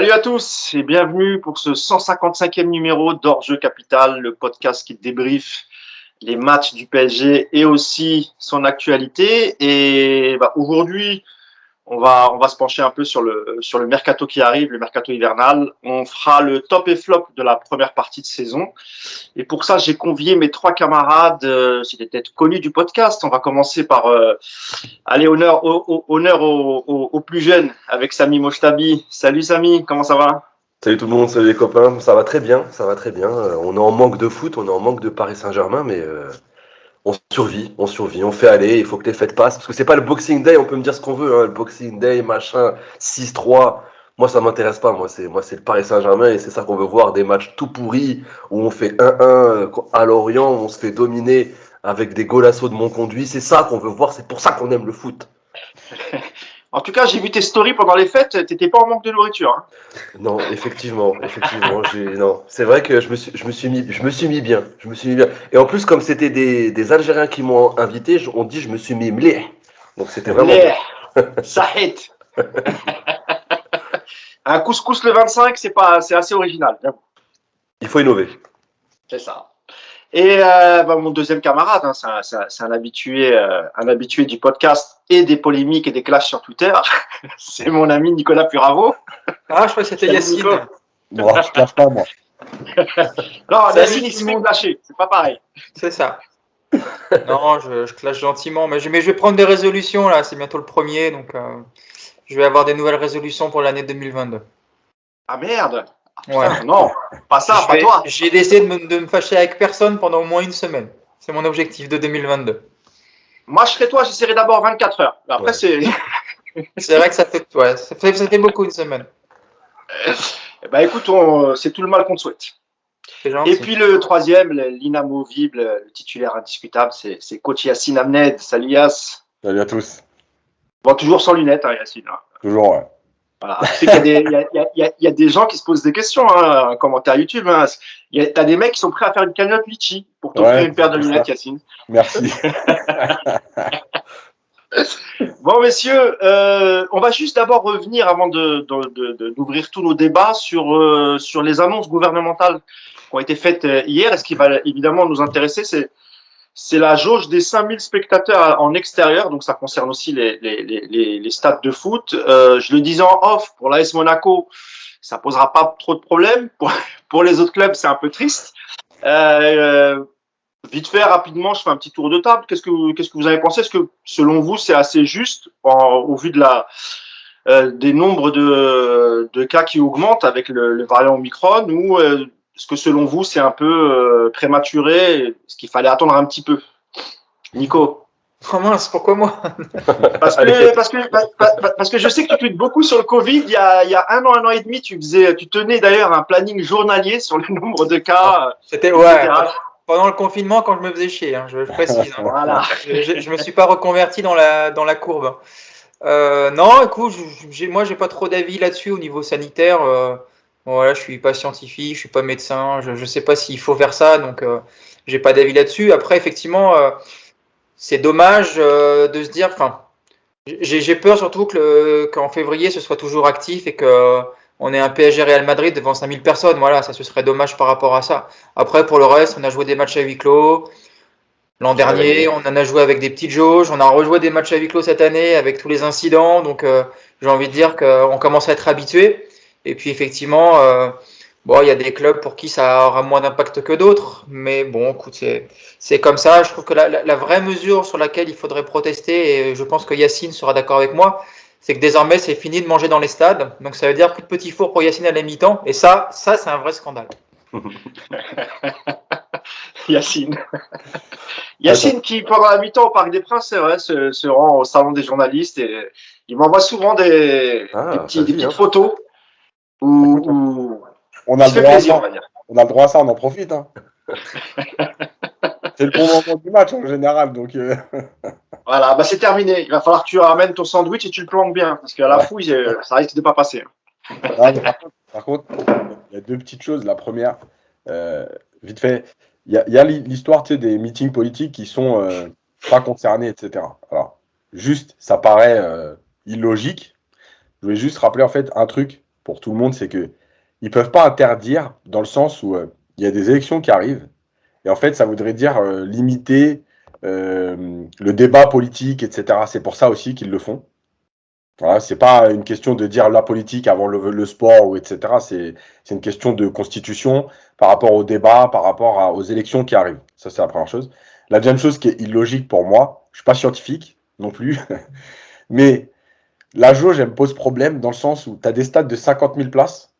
Salut à tous et bienvenue pour ce 155e numéro d'Hors-Jeu Capital, le podcast qui débriefe les matchs du PSG et aussi son actualité. Et aujourd'hui, on va se pencher un peu sur le mercato qui arrive, le mercato hivernal. On fera le top et flop de la première partie de saison. Et pour ça, j'ai convié mes trois camarades, c'est des têtes connues du podcast. On va commencer par aller honneur aux plus jeunes avec Samy Mochtabi. Salut Samy, comment ça va? Salut tout le monde, salut les copains, ça va très bien, ça va très bien. On est en manque de foot, on est en manque de Paris Saint-Germain, mais on survit, on fait aller, il faut que les fêtes passent. Parce que c'est pas le Boxing Day, on peut me dire ce qu'on veut, hein, le Boxing Day, machin, 6-3. Moi, ça m'intéresse pas, moi c'est le Paris Saint-Germain et c'est ça qu'on veut voir, des matchs tout pourris, où on fait 1-1 à Lorient, où on se fait dominer avec des golassos de Monconduit, c'est ça qu'on veut voir, c'est pour ça qu'on aime le foot. En tout cas, j'ai vu tes stories pendant les fêtes, t'étais pas en manque de nourriture. Hein. Non, effectivement, non. C'est vrai que je me suis mis bien. Et en plus, comme c'était des Algériens qui m'ont invité, on dit je me suis mis mleh. Donc c'était vraiment bien. Sahit. Un couscous le 25, c'est assez original. Il faut innover. C'est ça. Et mon deuxième camarade, hein, c'est un habitué du podcast et des polémiques et des clashs sur Twitter. C'est mon ami Nicolas Puravo. Ah, je crois que c'était Yacine. Bon, je clash pas, moi. Non, Yacine, il se fait clasher. C'est pas pareil. C'est ça. Non, je clash gentiment. Mais je vais prendre des résolutions, là. C'est bientôt le premier. Donc, je vais avoir des nouvelles résolutions pour l'année 2022. Ah merde. Ouais. Non, pas ça, pas toi. J'ai décidé de me fâcher avec personne pendant au moins une semaine. C'est mon objectif de 2022. Moi, je serais toi, j'essaierai d'abord 24 heures. Après, c'est... C'est vrai que ça fait beaucoup une semaine. Écoute, c'est tout le mal qu'on te souhaite. Et puis le troisième, l'inamovible, le titulaire indiscutable, c'est coach Yacine Amned. Salut Yass. Salut à tous. Bon, toujours sans lunettes, hein, Yacine. Toujours, ouais. Voilà. Tu sais qu'il y a des gens qui se posent des questions, hein, en commentaire YouTube. Hein. T'as des mecs qui sont prêts à faire une cagnotte Litchi pour t'offrir une paire de lunettes, Yacine. Merci. Bon, messieurs, on va juste d'abord revenir avant d'ouvrir tous nos débats sur les annonces gouvernementales qui ont été faites hier. Et ce qui va évidemment nous intéresser, c'est la jauge des 5000 spectateurs en extérieur, donc ça concerne aussi les stades de foot. Je le disais en off, pour l'AS Monaco, ça posera pas trop de problèmes. Pour les autres clubs, c'est un peu triste. Vite fait, rapidement, je fais un petit tour de table. Qu'est-ce que vous avez pensé? Est-ce que, selon vous, c'est assez juste au vu de des nombres de cas qui augmentent avec le variant Omicron, ou est-ce que, selon vous, c'est un peu prématuré? Est-ce qu'il fallait attendre un petit peu? Nico? Oh mince, pourquoi moi? Parce que je sais que tu tweets beaucoup sur le Covid. Il y a un an et demi, tu tenais d'ailleurs un planning journalier sur le nombre de cas. C'était ouais. Pendant le confinement, quand je me faisais chier, hein, je précise. Hein. Voilà. Je me suis pas reconverti dans la courbe. Non, écoute, moi, j'ai pas trop d'avis là-dessus au niveau sanitaire. Voilà, je suis pas scientifique, je suis pas médecin, je sais pas s'il faut faire ça, donc j'ai pas d'avis là-dessus. Après, effectivement, c'est dommage de se dire. Enfin, j'ai peur surtout qu'en février, ce soit toujours actif et que on est un PSG Real Madrid devant 5000 personnes. Voilà, ça ce serait dommage par rapport à ça. Après, pour le reste, on a joué des matchs à huis clos. L'an dernier, on en a joué avec des petites jauges. On a rejoué des matchs à huis clos cette année avec tous les incidents. Donc, j'ai envie de dire qu'on commence à être habitué. Et puis, effectivement, il y a des clubs pour qui ça aura moins d'impact que d'autres. Mais bon, écoute, c'est comme ça. Je trouve que la vraie mesure sur laquelle il faudrait protester, et je pense que Yacine sera d'accord avec moi, c'est que désormais, c'est fini de manger dans les stades. Donc, ça veut dire plus de petits fours pour Yacine à la mi-temps. Et ça, c'est un vrai scandale. Yacine qui, pendant la mi-temps au Parc des Princes, c'est vrai, se rend au salon des journalistes et il m'envoie souvent des petites photos où on a le droit plaisir, on a le droit à ça, on en profite. Hein. C'est le bon moment du match en général, donc. Voilà, c'est terminé. Il va falloir que tu ramènes ton sandwich et tu le planques bien, parce qu'à la fouille, ça risque de pas passer. Par contre, il y a deux petites choses. La première, vite fait, il y a l'histoire, tu sais, des meetings politiques qui sont pas concernés, etc. Alors, juste, ça paraît illogique. Je voulais juste rappeler en fait un truc pour tout le monde, c'est que ils peuvent pas interdire dans le sens où il y a des élections qui arrivent. Et en fait, ça voudrait dire limiter le débat politique, etc. C'est pour ça aussi qu'ils le font. Voilà, c'est pas une question de dire la politique avant le sport ou etc. C'est une question de constitution par rapport au débat, par rapport aux élections qui arrivent. Ça, c'est la première chose. La deuxième chose qui est illogique pour moi, je suis pas scientifique non plus, mais la jauge, elle me pose problème dans le sens où tu as des stades de 50 000 places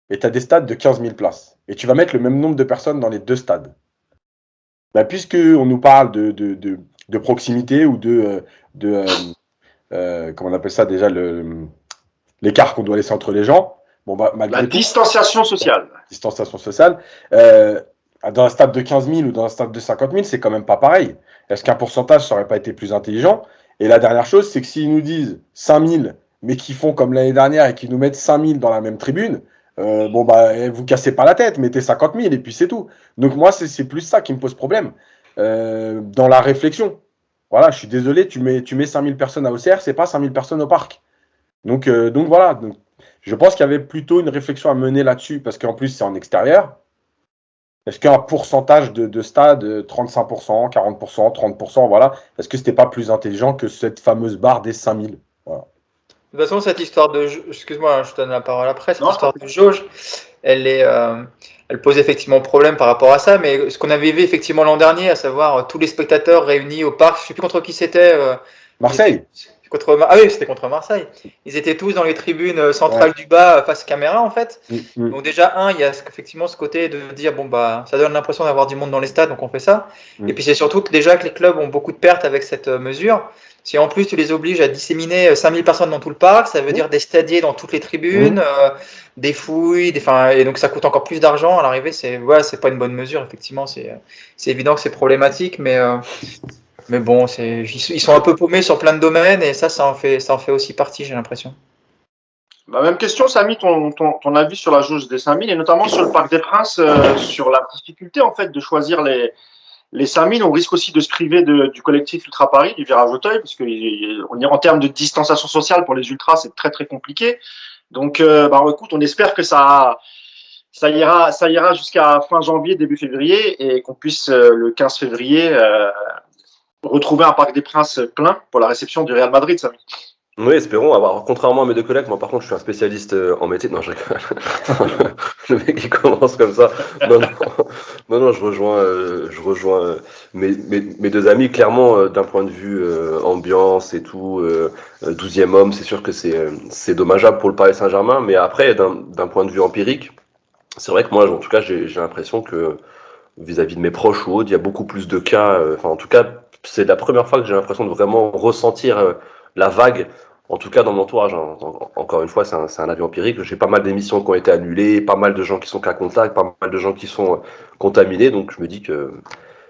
et tu as des stades de 15 000 places. Et tu vas mettre le même nombre de personnes dans les deux stades. Bah, puisque on nous parle de proximité ou comment on appelle ça déjà, l'écart qu'on doit laisser entre les gens. Bon, bah, malgré La tout, distanciation sociale. distanciation sociale, dans un stade de 15 000 ou dans un stade de 50 000, c'est quand même pas pareil. Est-ce qu'un pourcentage, ça aurait pas été plus intelligent? Et la dernière chose, c'est que s'ils nous disent 5 000, mais qu'ils font comme l'année dernière et qu'ils nous mettent 5 000 dans la même tribune, bon, bah, vous cassez pas la tête, mettez 50 000 et puis c'est tout. Donc, moi, c'est plus ça qui me pose problème dans la réflexion. Voilà, je suis désolé, tu mets 5 000 personnes à Auxerre, c'est pas 5 000 personnes au parc. Donc voilà. Donc, je pense qu'il y avait plutôt une réflexion à mener là-dessus, parce qu'en plus, c'est en extérieur. Est-ce qu'un pourcentage de stade, 35%, 40%, 30%, voilà, est-ce que c'était pas plus intelligent que cette fameuse barre des 5 000? Voilà. De toute façon, cette histoire de excuse-moi, je te donne la parole après, cette Non, histoire de jauge, elle pose effectivement problème par rapport à ça, mais ce qu'on avait vu effectivement l'an dernier, à savoir tous les spectateurs réunis au parc, je ne sais plus contre qui c'était. Marseille. Ah oui, c'était contre Marseille. Ils étaient tous dans les tribunes centrales du bas face caméra en fait. Donc déjà il y a effectivement ce côté de dire bon bah ça donne l'impression d'avoir du monde dans les stades, donc on fait ça. Et puis c'est surtout que déjà que les clubs ont beaucoup de pertes avec cette mesure. Si en plus tu les obliges à disséminer 5000 personnes dans tout le parc, ça veut dire des stadiers dans toutes les tribunes, des fouilles, et donc ça coûte encore plus d'argent. À l'arrivée, c'est pas une bonne mesure, effectivement. C'est évident que c'est problématique, mais bon, ils sont un peu paumés sur plein de domaines et ça en fait aussi partie, j'ai l'impression. Bah, même question, Samy, ton avis sur la jauge des 5000 et notamment sur le Parc des Princes, sur la difficulté en fait de choisir les 5000. On risque aussi de se priver du collectif Ultra Paris, du Virage Auteuil, parce que en termes de distanciation sociale pour les ultras, c'est très très compliqué. Donc, écoute, on espère que ça ira jusqu'à fin janvier, début février, et qu'on puisse le 15 février retrouver un Parc des Princes plein pour la réception du Real Madrid, Samy. Oui, espérons. Alors, contrairement à mes deux collègues, moi par contre, je suis un spécialiste en métier. Non, je rigole. Le mec qui commence comme ça. Non, je rejoins mes deux amis. Clairement, d'un point de vue ambiance et tout, 12e homme, c'est sûr que c'est dommageable pour le Paris Saint-Germain. Mais après, d'un point de vue empirique, c'est vrai que moi, en tout cas, j'ai l'impression que vis-à-vis de mes proches ou autres, il y a beaucoup plus de cas. Enfin, en tout cas, c'est la première fois que j'ai l'impression de vraiment ressentir la vague. En tout cas, dans mon entourage, hein. Encore une fois, c'est un avis empirique. J'ai pas mal d'émissions qui ont été annulées, pas mal de gens qui sont cas contact, pas mal de gens qui sont contaminés. Donc, je me dis que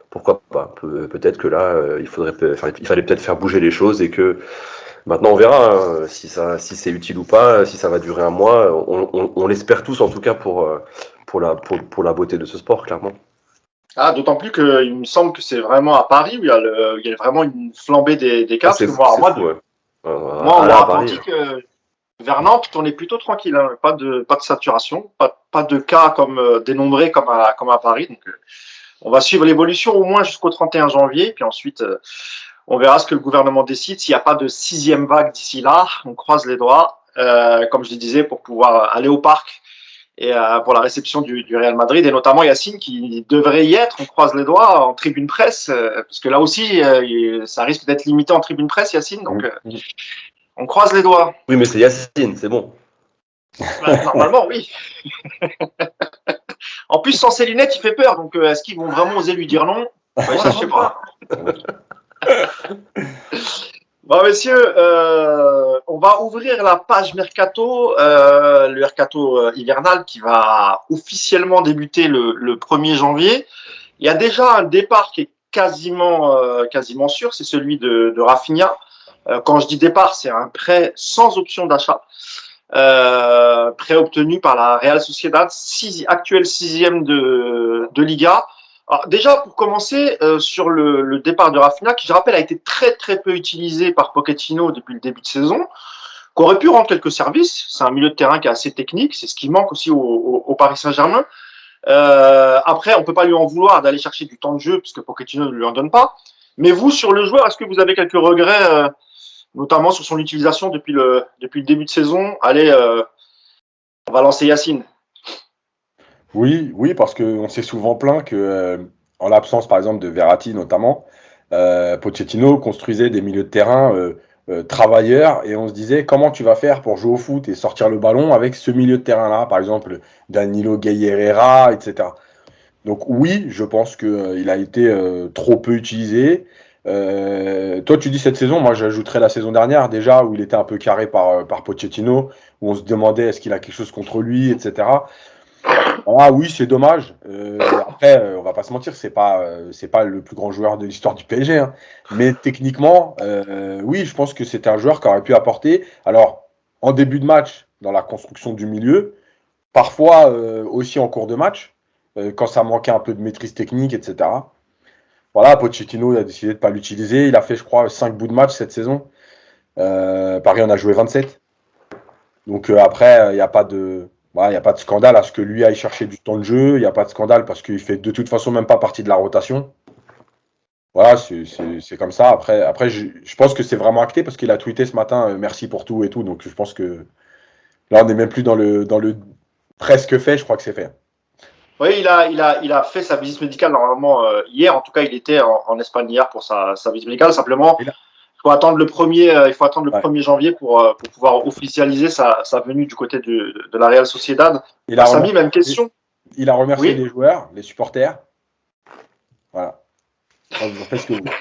pourquoi pas. Peut-être que là, il fallait peut-être faire bouger les choses et que maintenant on verra hein, si c'est utile ou pas, si ça va durer un mois. On l'espère tous, en tout cas pour la beauté de ce sport, clairement. Ah, d'autant plus qu'il me semble que c'est vraiment à Paris où il y a vraiment une flambée des cas. Moi, on m'a apprenti que vers Nantes, on est plutôt tranquille. Hein, pas de saturation, pas de cas comme dénombrés comme à Paris. Donc, on va suivre l'évolution au moins jusqu'au 31 janvier. Puis ensuite, on verra ce que le gouvernement décide. S'il n'y a pas de 6e vague d'ici là, on croise les doigts, comme je le disais, pour pouvoir aller au parc et pour la réception du Real Madrid, et notamment Yacine qui devrait y être, on croise les doigts, en tribune presse, parce que là aussi, ça risque d'être limité en tribune presse, Yacine, donc on croise les doigts. Oui, mais c'est Yacine, c'est bon. Normalement, oui. En plus, sans ses lunettes, il fait peur, donc est-ce qu'ils vont vraiment oser lui dire non? Ouais, ça, je sais pas. Bon, messieurs, on va ouvrir la page Mercato, le Mercato hivernal qui va officiellement débuter le 1er janvier. Il y a déjà un départ qui est quasiment sûr, c'est celui de Rafinha. Quand je dis départ, c'est un prêt sans option d'achat, prêt obtenu par la Real Sociedad, actuelle 6e de Liga. Alors déjà, pour commencer, sur le départ de Rafinha, qui je rappelle a été très très peu utilisé par Pochettino depuis le début de saison, aurait pu rendre quelques services. C'est un milieu de terrain qui est assez technique. C'est ce qui manque aussi au Paris Saint-Germain. Après, on peut pas lui en vouloir d'aller chercher du temps de jeu puisque Pochettino ne lui en donne pas. Mais vous, sur le joueur, est-ce que vous avez quelques regrets, notamment sur son utilisation depuis le début de saison? Allez, on va lancer Yacine. Oui, parce qu'on s'est souvent plaint que, en l'absence par exemple de Verratti notamment, Pochettino construisait des milieux de terrain travailleurs et on se disait comment tu vas faire pour jouer au foot et sortir le ballon avec ce milieu de terrain-là, par exemple Danilo Herrera, etc. Donc oui, je pense qu'il a été trop peu utilisé. Toi, tu dis cette saison, moi j'ajouterais la saison dernière déjà, où il était un peu carré par Pochettino, où on se demandait est-ce qu'il a quelque chose contre lui, etc. Ah oui, c'est dommage. Après, on va pas se mentir, c'est pas le plus grand joueur de l'histoire du PSG, hein. Mais techniquement, oui, je pense que c'était un joueur qui aurait pu apporter. Alors, en début de match, dans la construction du milieu, parfois aussi en cours de match, quand ça manquait un peu de maîtrise technique, etc. Voilà, Pochettino a décidé de ne pas l'utiliser. Il a fait, je crois, 5 bouts de match cette saison. Paris en a joué 27. Donc après, il n'y a pas de... Voilà, il n'y a pas de scandale à ce que lui aille chercher du temps de jeu. Il n'y a pas de scandale parce qu'il fait de toute façon même pas partie de la rotation. Voilà, c'est comme ça. Après je pense que c'est vraiment acté parce qu'il a tweeté ce matin merci pour tout et tout. Donc je pense que là, on n'est même plus dans le presque fait. Je crois que c'est fait. Oui, il a fait sa visite médicale normalement hier. En tout cas, il était en Espagne hier pour sa visite médicale. Simplement, il faut attendre le 1er janvier pour pouvoir officialiser sa venue du côté de la Real Sociedad. Samy, même question. Il a remercié les joueurs, les supporters. Voilà. Vous faites ce que vous voulez.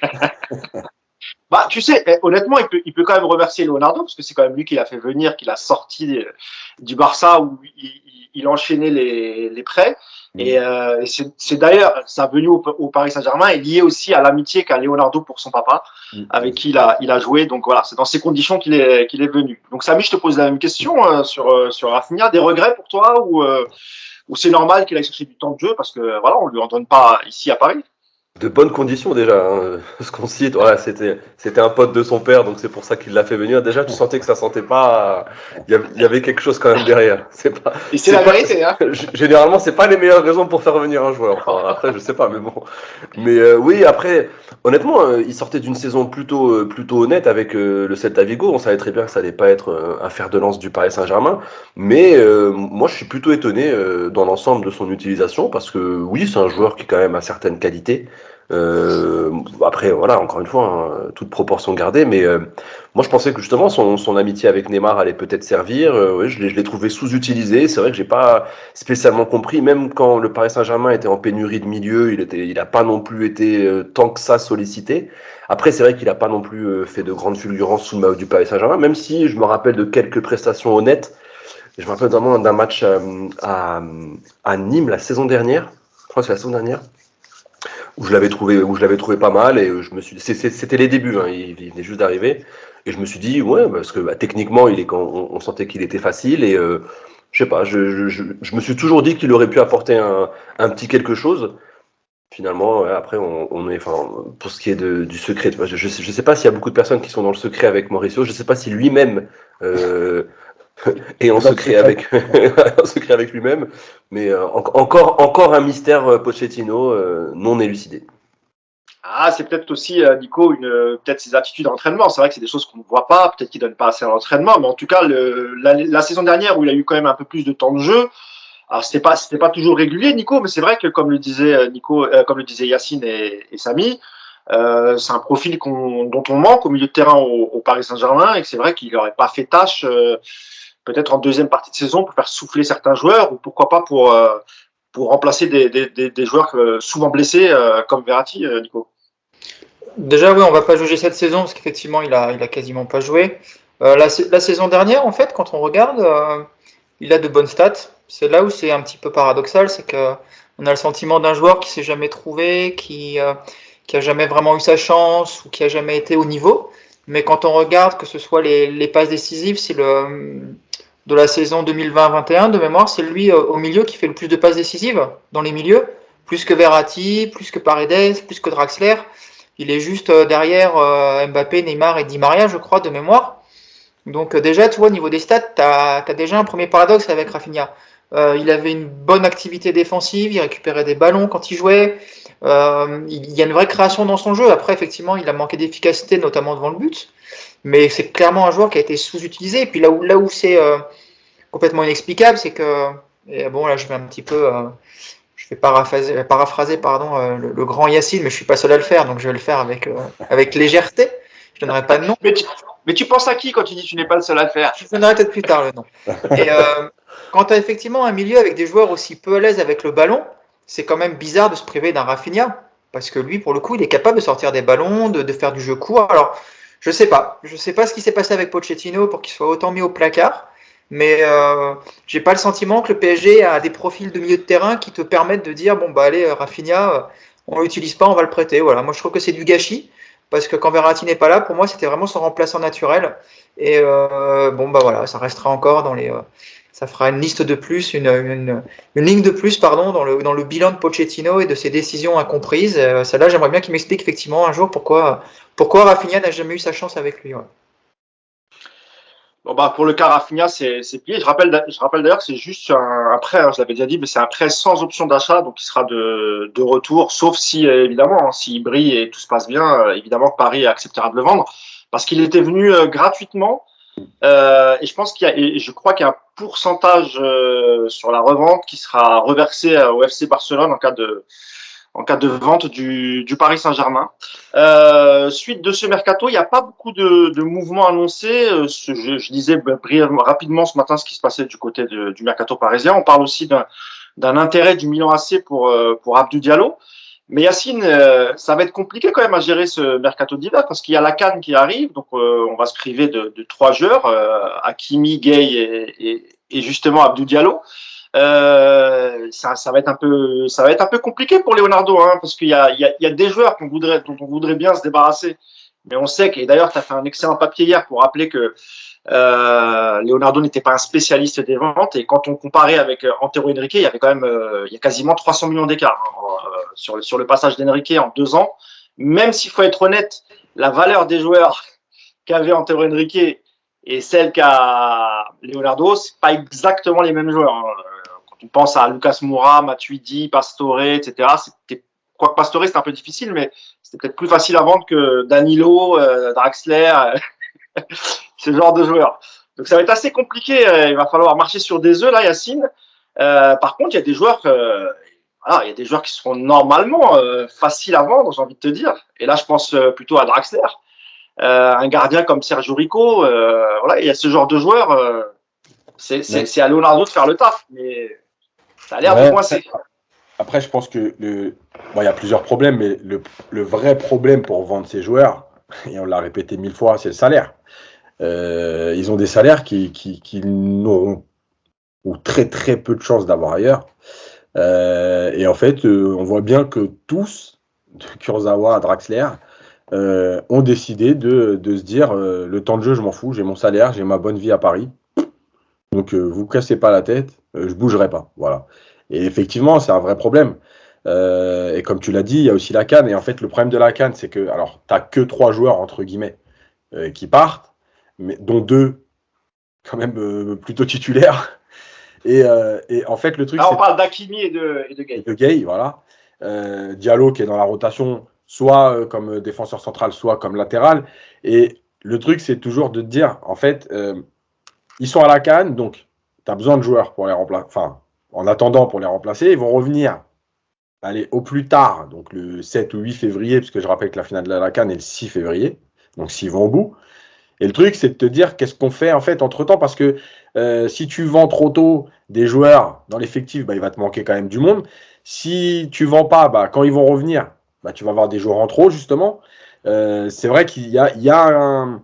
Bah, tu sais, honnêtement, il peut quand même remercier Leonardo parce que c'est quand même lui qui l'a fait venir, qui l'a sorti du Barça où il enchaînait les prêts. Et c'est d'ailleurs, sa venue au Paris Saint-Germain est liée aussi à l'amitié qu'a Leonardo pour son papa, avec qui il a joué. Donc voilà, c'est dans ces conditions qu'il est venu. Donc Samy, je te pose la même question sur Rafinha. Des regrets pour toi ou c'est normal qu'il aille chercher du temps de jeu parce que voilà, on lui en donne pas ici à Paris? De bonnes conditions déjà, hein. Ce qu'on cite, voilà, c'était un pote de son père, donc c'est pour ça qu'il l'a fait venir. Déjà, tu sentais que ça sentait pas, il y avait quelque chose quand même derrière. Et c'est la vérité, hein. Généralement, c'est pas les meilleures raisons pour faire revenir un joueur. Enfin, après, je sais pas, mais bon. Mais oui, après, honnêtement, il sortait d'une saison plutôt honnête avec le Celta Vigo. On savait très bien que ça allait pas être un fer de lance du Paris Saint-Germain, mais moi, je suis plutôt étonné dans l'ensemble de son utilisation parce que oui, c'est un joueur qui quand même a certaines qualités. Après voilà, encore une fois, hein, toute proportion gardée, mais moi je pensais que justement son amitié avec Neymar allait peut-être servir. Oui, je l'ai trouvé sous-utilisé. C'est vrai que j'ai pas spécialement compris, même quand le Paris Saint-Germain était en pénurie de milieu, il a pas non plus été tant que ça sollicité. Après c'est vrai qu'il a pas non plus fait de grandes fulgurances sous le maillot du Paris Saint-Germain, même si je me rappelle de quelques prestations honnêtes. Je me rappelle notamment d'un match à Nîmes la saison dernière. Je crois que c'est la saison dernière. Où je l'avais trouvé pas mal et je me suis c'était les débuts, hein, il venait juste d'arriver et je me suis dit ouais parce que techniquement on sentait qu'il était facile et je sais pas, je me suis toujours dit qu'il aurait pu apporter un petit quelque chose. Finalement ouais, après on est enfin pour ce qui est du secret, je sais pas s'il y a beaucoup de personnes qui sont dans le secret avec Mauricio, je sais pas si lui-même et en secret avec lui-même, mais encore un mystère Pochettino non élucidé. Ah, c'est peut-être aussi, Nico, peut-être ses attitudes d'entraînement. C'est vrai que c'est des choses qu'on ne voit pas, peut-être qu'il donne pas assez à l'entraînement, mais en tout cas, la saison dernière où il a eu quand même un peu plus de temps de jeu, alors c'était pas toujours régulier, Nico, mais c'est vrai que comme le disait Nico, comme le disait Yacine et Samy, c'est un profil dont on manque au milieu de terrain au Paris Saint-Germain et que c'est vrai qu'il n'aurait pas fait tâche peut-être en deuxième partie de saison pour faire souffler certains joueurs ou pourquoi pas pour remplacer des joueurs souvent blessés comme Verratti, Nico. Déjà, oui, on va pas juger cette saison parce qu'effectivement, il a quasiment pas joué. La saison dernière, en fait, quand on regarde, il a de bonnes stats. C'est là où c'est un petit peu paradoxal, c'est que on a le sentiment d'un joueur qui s'est jamais trouvé, qui a jamais vraiment eu sa chance ou qui a jamais été au niveau. Mais quand on regarde que ce soit les passes décisives, c'est de la saison 2020-21 de mémoire, c'est lui au milieu qui fait le plus de passes décisives dans les milieux, plus que Verratti, plus que Paredes, plus que Draxler. Il est juste derrière Mbappé, Neymar et Di Maria, je crois, de mémoire. Donc déjà, tu vois, au niveau des stats, tu as déjà un premier paradoxe avec Rafinha. Il avait une bonne activité défensive, il récupérait des ballons quand il jouait. Il y a une vraie création dans son jeu. Après, effectivement, il a manqué d'efficacité, notamment devant le but. Mais c'est clairement un joueur qui a été sous-utilisé. Et puis là où c'est complètement inexplicable, c'est que, et bon, là, je vais un petit peu, je vais paraphraser pardon, le grand Yacine, mais je suis pas seul à le faire, donc je vais le faire avec légèreté. Je donnerai pas de nom. Mais tu penses à qui quand tu dis que tu n'es pas le seul à le faire? Je donnerai peut-être plus tard le nom. Et quand tu as effectivement un milieu avec des joueurs aussi peu à l'aise avec le ballon, c'est quand même bizarre de se priver d'un Rafinha. Parce que lui, pour le coup, il est capable de sortir des ballons, de faire du jeu court. Alors, je sais pas. Je sais pas ce qui s'est passé avec Pochettino pour qu'il soit autant mis au placard. Mais j'ai pas le sentiment que le PSG a des profils de milieu de terrain qui te permettent de dire bon bah allez Rafinha, on l'utilise pas, on va le prêter. Voilà, moi je trouve que c'est du gâchis parce que quand Verratti n'est pas là, pour moi c'était vraiment son remplaçant naturel. Et bon bah voilà, ça restera encore dans les, ça fera une liste de plus, une ligne de plus pardon dans le bilan de Pochettino et de ses décisions incomprises. Celle-là, j'aimerais bien qu'il m'explique effectivement un jour pourquoi Rafinha n'a jamais eu sa chance avec lui. Ouais. Bon, bah, pour le cas Rafinha, c'est plié. Je rappelle d'ailleurs que c'est juste un prêt, hein, je l'avais déjà dit, mais c'est un prêt sans option d'achat, donc il sera de retour, sauf si, évidemment, hein, s'il brille et tout se passe bien, évidemment que Paris acceptera de le vendre, parce qu'il était venu gratuitement, et je pense et je crois qu'il y a un pourcentage sur la revente qui sera reversé au FC Barcelone en cas de vente du Paris Saint-Germain. Suite de ce mercato, il n'y a pas beaucoup de mouvements annoncés. Je disais brièvement, rapidement ce matin ce qui se passait du côté du mercato parisien. On parle aussi d'un intérêt du Milan AC pour Abdou Diallo. Mais Yacine, ça va être compliqué quand même à gérer ce mercato d'hiver parce qu'il y a la CAN qui arrive, donc on va se priver de 3 joueurs, Hakimi, Gueye et justement Abdou Diallo. Ça va être un peu compliqué pour Leonardo, hein, parce qu'il y a des joueurs dont on voudrait bien se débarrasser. Mais on sait et d'ailleurs, tu as fait un excellent papier hier pour rappeler que Leonardo n'était pas un spécialiste des ventes. Et quand on comparait avec Antero Henrique, il y avait quand même, il y a quasiment 300 millions d'écart sur le passage d'Henrique en 2 ans. Même s'il faut être honnête, la valeur des joueurs qu'avait Antero Henrique et celle qu'a Leonardo, c'est pas exactement les mêmes joueurs. Hein. On pense à Lucas Moura, Matuidi, Pastore, etc. Quoique Pastore, c'était un peu difficile, mais c'était peut-être plus facile à vendre que Danilo, Draxler, ce genre de joueurs. Donc ça va être assez compliqué. Il va falloir marcher sur des œufs, là, Yacine. Par contre, il y a des joueurs il y a des joueurs qui seront normalement faciles à vendre, j'ai envie de te dire. Et là, je pense plutôt à Draxler. Un gardien comme Sergio Rico. Voilà, il y a ce genre de joueurs. C'est à Leonardo de faire le taf, mais ça a l'air de coincer. Après, je pense que il y a plusieurs problèmes, mais le vrai problème pour vendre ces joueurs, et on l'a répété 1000 fois, c'est le salaire. Ils ont des salaires qui n'auront ou très très peu de chances d'avoir ailleurs. Et en fait, on voit bien que tous, de Kurzawa à Draxler, ont décidé de se dire le temps de jeu, je m'en fous, j'ai mon salaire, j'ai ma bonne vie à Paris. Donc, vous cassez pas la tête, je bougerai pas. Voilà. Et effectivement, c'est un vrai problème. Et comme tu l'as dit, il y a aussi la CAN. Et en fait, le problème de la CAN, c'est que, alors, tu n'as que 3 joueurs, entre guillemets, qui partent, mais, dont 2, quand même, plutôt titulaires. Et en fait, le truc. Là, on parle d'Hakimi et de Gueye. De Gueye, voilà. Diallo qui est dans la rotation, soit comme défenseur central, soit comme latéral. Et le truc, c'est toujours de te dire, en fait, ils sont à la CAN, donc tu as besoin de joueurs pour les remplacer. Enfin, en attendant pour les remplacer, ils vont revenir. Allez, au plus tard, donc le 7 ou 8 février, puisque je rappelle que la finale de la CAN est le 6 février, donc s'ils vont au bout. Et le truc, c'est de te dire qu'est-ce qu'on fait en fait entre-temps, parce que si tu vends trop tôt des joueurs dans l'effectif, il va te manquer quand même du monde. Si tu vends pas, quand ils vont revenir, tu vas avoir des joueurs en trop, justement. C'est vrai qu'il y a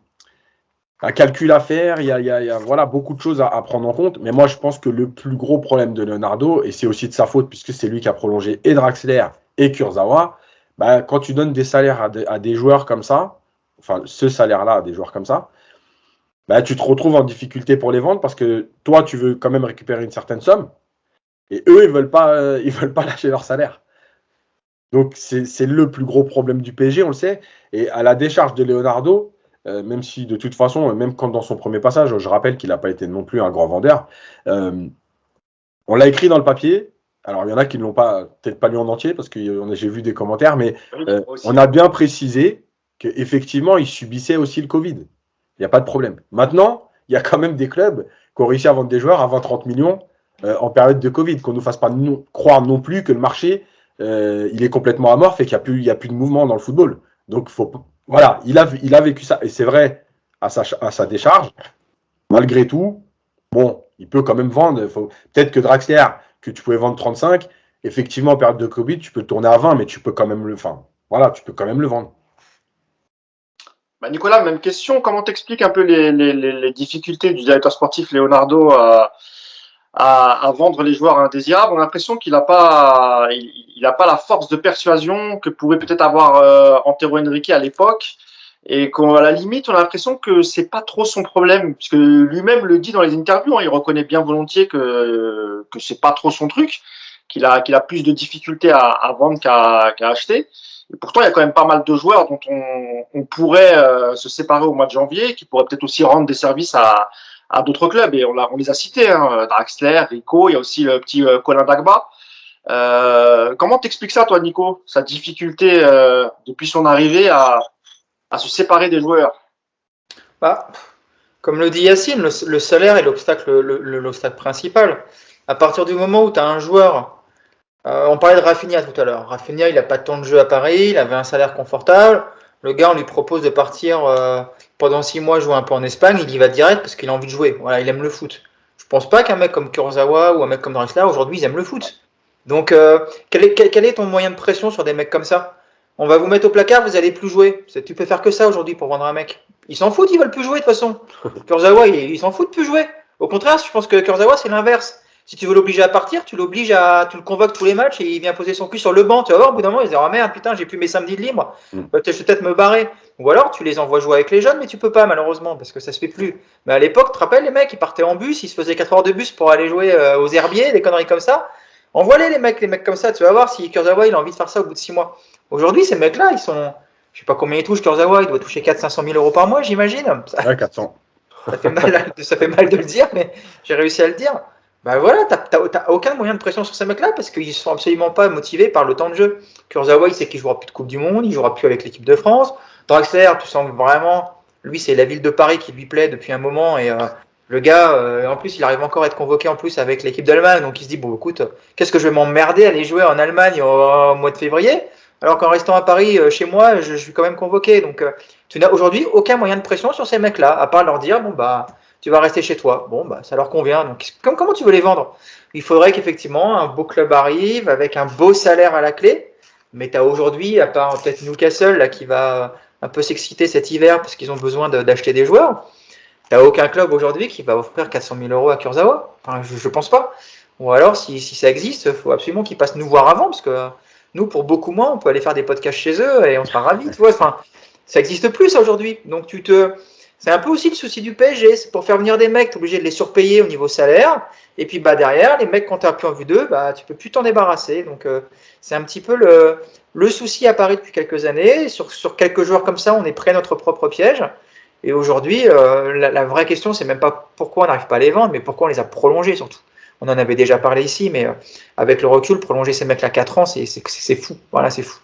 un calcul à faire, il y a voilà, beaucoup de choses à prendre en compte. Mais moi, je pense que le plus gros problème de Leonardo, et c'est aussi de sa faute, puisque c'est lui qui a prolongé et Draxler et Kurzawa, quand tu donnes des salaires à des joueurs comme ça, enfin ce salaire-là à des joueurs comme ça, tu te retrouves en difficulté pour les vendre parce que toi, tu veux quand même récupérer une certaine somme et eux, ils veulent pas lâcher leur salaire. Donc, c'est le plus gros problème du PSG, on le sait. Et à la décharge de Leonardo, même si de toute façon, même quand dans son premier passage, je rappelle qu'il n'a pas été non plus un grand vendeur. On l'a écrit dans le papier. Alors, il y en a qui ne l'ont pas, peut-être pas lu en entier, parce que j'ai vu des commentaires, mais on a bien précisé qu'effectivement, il subissait aussi le Covid. Il n'y a pas de problème. Maintenant, il y a quand même des clubs qui ont réussi à vendre des joueurs à 20-30 millions en période de Covid, qu'on ne nous fasse pas croire non plus que le marché, il est complètement amorphe et qu'il n'y a plus de mouvement dans le football. Donc, voilà, il a vécu ça. Et c'est vrai, à sa décharge, malgré tout, bon, il peut quand même vendre. Peut-être que Draxler, que tu pouvais vendre 35, effectivement, en période de Covid, tu peux le tourner à 20, mais tu peux quand même tu peux quand même le vendre. Bah Nicolas, même question. Comment t'expliques un peu les difficultés du directeur sportif Leonardo à vendre les joueurs indésirables? On a l'impression qu'il n'a pas, il a pas la force de persuasion que pouvait peut-être avoir Antero Henrique à l'époque. Et qu'à la limite, on a l'impression que c'est pas trop son problème, puisque lui-même le dit dans les interviews, hein, il reconnaît bien volontiers que c'est pas trop son truc, qu'il a plus de difficultés à vendre qu'à acheter. Et pourtant, il y a quand même pas mal de joueurs dont on pourrait se séparer au mois de janvier, qui pourraient peut-être aussi rendre des services à d'autres clubs. Et on les a cités, hein, Draxler, Rico, il y a aussi le petit Colin Dagba. Comment t'expliques ça, toi, Nico, sa difficulté depuis son arrivée à se séparer des joueurs? Bah, comme le dit Yacine, le salaire est l'obstacle principal. À partir du moment où tu as un joueur, on parlait de Rafinha tout à l'heure. Rafinha, il n'a pas de temps de jeu à Paris, il avait un salaire confortable. Le gars, on lui propose de partir pendant 6 mois jouer un peu en Espagne, il y va direct parce qu'il a envie de jouer. Voilà, il aime le foot. Je pense pas qu'un mec comme Kurzawa ou un mec comme Draxler, aujourd'hui, ils aiment le foot. Donc, quel est ton moyen de pression sur des mecs comme ça? On va vous mettre au placard, vous allez plus jouer. Tu peux faire que ça aujourd'hui pour vendre un mec. Ils s'en foutent, ils veulent plus jouer de toute façon. Kurzawa, il s'en fout de plus jouer. Au contraire, je pense que Kurzawa, c'est l'inverse. Si tu veux l'obliger à partir, tu le convoques tous les matchs et il vient poser son cul sur le banc. Tu vas voir, au bout d'un moment, il se dit, oh merde, putain, j'ai plus mes samedis de libre. Je vais peut-être me barrer. Ou alors, tu les envoies jouer avec les jeunes, mais tu peux pas, malheureusement, parce que ça se fait plus. Mais à l'époque, tu te rappelles, les mecs, ils partaient en bus, ils se faisaient 4 heures de bus pour aller jouer aux herbiers, des conneries comme ça. Envoie-les, les mecs comme ça. Tu vas voir si Kurzawa, il a envie de faire ça au bout de 6 mois. Aujourd'hui, ces mecs-là, ils sont. Je sais pas combien ils touchent, Kurzawa, il doit toucher 400-500 000 euros par mois, j'imagine. Ouais, 400. Ça fait mal de le dire, mais j'ai réussi à le dire. Bah voilà, t'as aucun moyen de pression sur ces mecs-là parce qu'ils sont absolument pas motivés par le temps de jeu. Kurzawa, il sait qu'il jouera plus de Coupe du Monde, il jouera plus avec l'équipe de France. Draxler, tu sens vraiment, lui, c'est la ville de Paris qui lui plaît depuis un moment et le gars, en plus, il arrive encore à être convoqué en plus avec l'équipe d'Allemagne, donc il se dit bon, écoute, qu'est-ce que je vais m'emmerder à aller jouer en Allemagne au mois de février, alors qu'en restant à Paris chez moi, je suis quand même convoqué. Donc, tu n'as aujourd'hui aucun moyen de pression sur ces mecs-là, à part leur dire bon bah. Tu vas rester chez toi. Bon, bah, ça leur convient. Donc, comment tu veux les vendre? Il faudrait qu'effectivement un beau club arrive avec un beau salaire à la clé. Mais tu as aujourd'hui, à part peut-être Newcastle là, qui va un peu s'exciter cet hiver parce qu'ils ont besoin d'acheter des joueurs, tu n'as aucun club aujourd'hui qui va offrir 400 000 euros à Kurzawa. Enfin, je ne pense pas. Ou alors, si ça existe, il faut absolument qu'ils passent nous voir avant parce que nous, pour beaucoup moins, on peut aller faire des podcasts chez eux et on sera ravis. Tu vois, enfin, ça n'existe plus ça aujourd'hui. Donc, c'est un peu aussi le souci du PSG, c'est pour faire venir des mecs, tu es obligé de les surpayer au niveau salaire, et puis bah, derrière, les mecs, quand tu n'as plus en vue d'eux, bah, tu ne peux plus t'en débarrasser. Donc c'est un petit peu le souci à Paris depuis quelques années. Sur quelques joueurs comme ça, on est près de notre propre piège. Et aujourd'hui, la vraie question, c'est même pas pourquoi on n'arrive pas à les vendre, mais pourquoi on les a prolongés surtout. On en avait déjà parlé ici, mais avec le recul, prolonger ces mecs-là 4 ans, c'est fou. Voilà, c'est fou.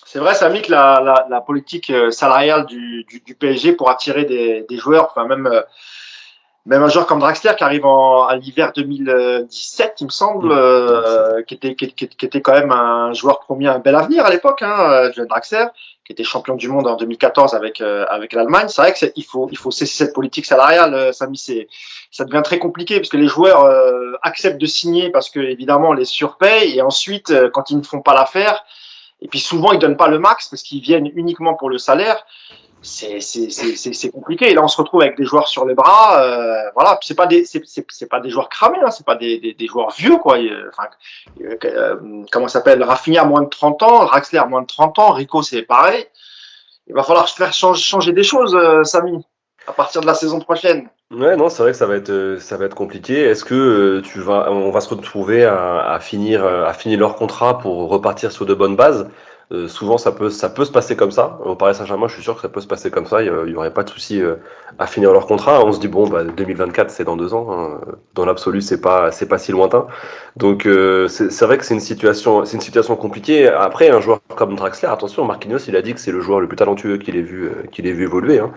C'est vrai, Samy, que la politique salariale du PSG pour attirer des joueurs, enfin même un joueur comme Draxler qui arrive à l'hiver 2017, il me semble, qui était quand même un joueur promis un bel avenir à l'époque, hein, Draxler, qui était champion du monde en 2014 avec l'Allemagne. C'est vrai qu'il faut cesser cette politique salariale, Samy, ça devient très compliqué parce que les joueurs acceptent de signer parce que évidemment on les surpaye et ensuite quand ils ne font pas l'affaire. Et puis souvent, ils donnent pas le max parce qu'ils viennent uniquement pour le salaire. C'est compliqué. Et là, on se retrouve avec des joueurs sur les bras. Voilà, c'est pas des joueurs cramés, hein, c'est pas des joueurs vieux, quoi. Comment ça s'appelle? Rafinha moins de 30 ans, Draxler moins de 30 ans, Rico c'est pareil. Il va falloir faire changer des choses, Samy, à partir de la saison prochaine. Ouais, non, c'est vrai que ça va être compliqué. Est-ce que on va se retrouver à finir leur contrat pour repartir sur de bonnes bases? Souvent, ça peut se passer comme ça. Au Paris Saint-Germain, je suis sûr que ça peut se passer comme ça. Il y aurait pas de souci à finir leur contrat. On se dit bon, 2024, c'est dans 2 ans. Hein. Dans l'absolu, c'est pas si lointain. Donc, c'est vrai que c'est une situation compliquée. Après, un joueur comme Draxler, attention, Marquinhos, il a dit que c'est le joueur le plus talentueux qu'il ait vu évoluer. Hein.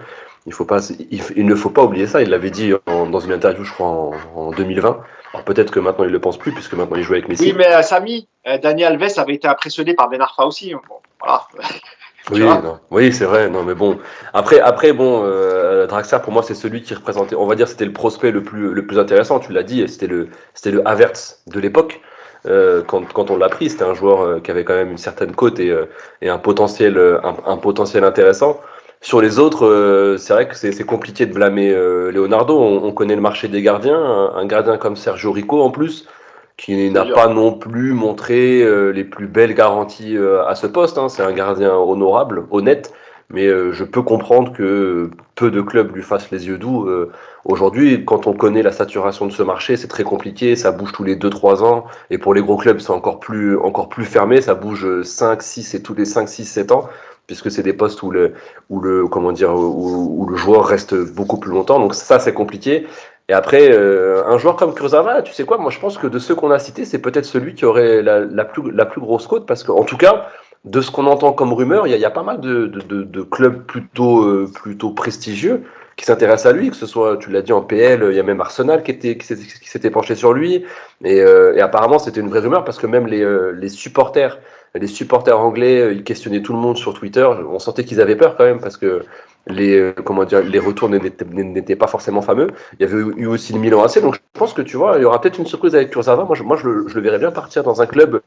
Il ne faut pas oublier ça. Il l'avait dit dans une interview, je crois, en 2020. Alors peut-être que maintenant il le pense plus, puisque maintenant il joue avec Messi. Oui, mais Samy, Dani Alves avait été impressionné par Ben Arfa aussi. Bon, voilà. Oui, c'est vrai. Non, mais bon. Après, Draxler pour moi c'est celui qui représentait. On va dire c'était le prospect le plus intéressant. Tu l'as dit, c'était le Havertz de l'époque. Quand on l'a pris, c'était un joueur qui avait quand même une certaine cote et un potentiel intéressant. Sur les autres, c'est vrai que c'est compliqué de blâmer Leonardo. On connaît le marché des gardiens. Un gardien comme Sergio Rico, en plus, qui n'a pas non plus montré les plus belles garanties à ce poste. Hein. C'est un gardien honorable, honnête. Mais je peux comprendre que peu de clubs lui fassent les yeux doux. Aujourd'hui, quand on connaît la saturation de ce marché, c'est très compliqué. Ça bouge tous les 2-3 ans. Et pour les gros clubs, c'est encore plus fermé. Ça bouge 5, 6 et tous les 5, 6, 7 ans. Puisque c'est des postes où le joueur reste beaucoup plus longtemps. Donc ça, c'est compliqué. Et après, un joueur comme Kurzawa, tu sais quoi, moi je pense que de ceux qu'on a cités, c'est peut-être celui qui aurait la plus grosse cote, parce qu'en tout cas, de ce qu'on entend comme rumeur, il y a pas mal de clubs plutôt prestigieux qui s'intéressent à lui, que ce soit, tu l'as dit, en PL, il y a même Arsenal qui s'était penché sur lui, et apparemment c'était une vraie rumeur, parce que même les supporters anglais, ils questionnaient tout le monde sur Twitter. On sentait qu'ils avaient peur quand même parce que les retours n'étaient pas forcément fameux. Il y avait eu aussi le Milan AC, donc je pense que tu vois, il y aura peut-être une surprise avec Kurzawa. Moi, je le verrais bien partir dans un club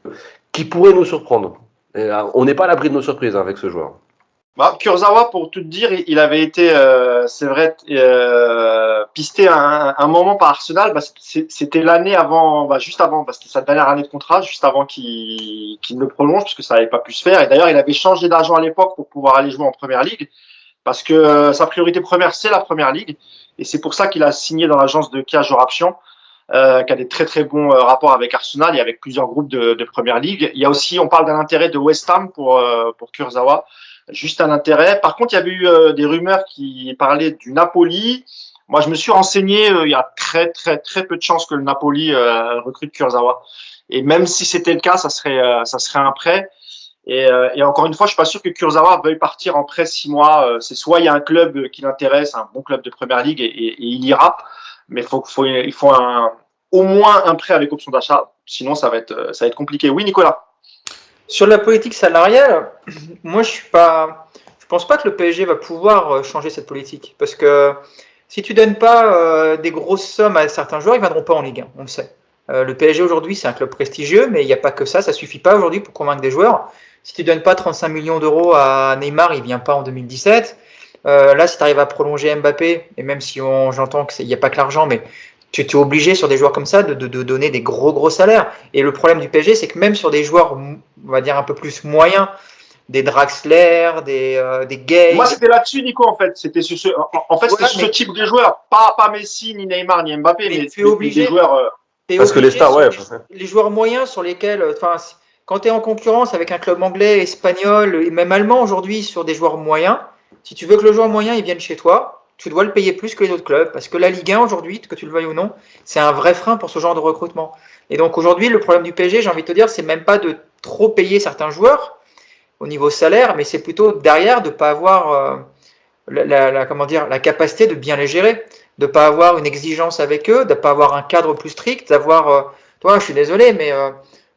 qui pourrait nous surprendre. Et, on n'est pas à l'abri de nos surprises avec ce joueur. Kurzawa, pour tout te dire, il avait été, c'est vrai, pisté un moment par Arsenal. C'était l'année avant, juste avant, c'était sa dernière année de contrat, juste avant qu'il ne prolonge, puisque ça n'avait pas pu se faire. Et d'ailleurs, il avait changé d'agent à l'époque pour pouvoir aller jouer en Première Ligue, parce que sa priorité première, c'est la Première Ligue. Et c'est pour ça qu'il a signé dans l'agence de Kia Jorapchian, qui a des très très bons rapports avec Arsenal et avec plusieurs groupes de Première Ligue. Il y a aussi, on parle d'un intérêt de West Ham pour Kurzawa. Juste un intérêt. Par contre, il y avait eu des rumeurs qui parlaient du Napoli. Moi, je me suis renseigné. Il y a très très très peu de chances que le Napoli recrute Kurzawa. Et même si c'était le cas, ça serait un prêt. Et encore une fois, je suis pas sûr que Kurzawa veuille partir en prêt 6 mois. C'est soit il y a un club qui l'intéresse, un bon club de Première Ligue, et il ira. Mais il faut au moins un prêt avec option d'achat. Sinon, ça va être compliqué. Oui, Nicolas. Sur la politique salariale, moi je pense pas que le PSG va pouvoir changer cette politique, parce que si tu donnes pas des grosses sommes à certains joueurs, ils viendront pas en Ligue 1, on le sait. Le PSG aujourd'hui c'est un club prestigieux, mais il n'y a pas que ça suffit pas aujourd'hui pour convaincre des joueurs. Si tu donnes pas 35 millions d'euros à Neymar, il vient pas en 2017. Là, si tu arrives à prolonger Mbappé, et même si j'entends qu'il n'y a pas que l'argent, mais tu es obligé sur des joueurs comme ça de donner des gros salaires. Et le problème du PSG, c'est que même sur des joueurs, on va dire un peu plus moyens, des Draxler, des Gay. Moi, c'était là-dessus, Nico, en fait. C'était sur ce type de joueurs. Pas Messi, ni Neymar, ni Mbappé, mais tu es obligé, des joueurs. Parce que les stars, les joueurs moyens sur lesquels, quand tu es en concurrence avec un club anglais, espagnol et même allemand aujourd'hui sur des joueurs moyens, si tu veux que le joueur moyen il vienne chez toi, tu dois le payer plus que les autres clubs, parce que la Ligue 1 aujourd'hui, que tu le veuilles ou non, c'est un vrai frein pour ce genre de recrutement. Et donc aujourd'hui, le problème du PSG, j'ai envie de te dire, c'est même pas de trop payer certains joueurs au niveau salaire, mais c'est plutôt derrière de pas avoir la capacité de bien les gérer, de pas avoir une exigence avec eux, de pas avoir un cadre plus strict, d'avoir, toi, je suis désolé, mais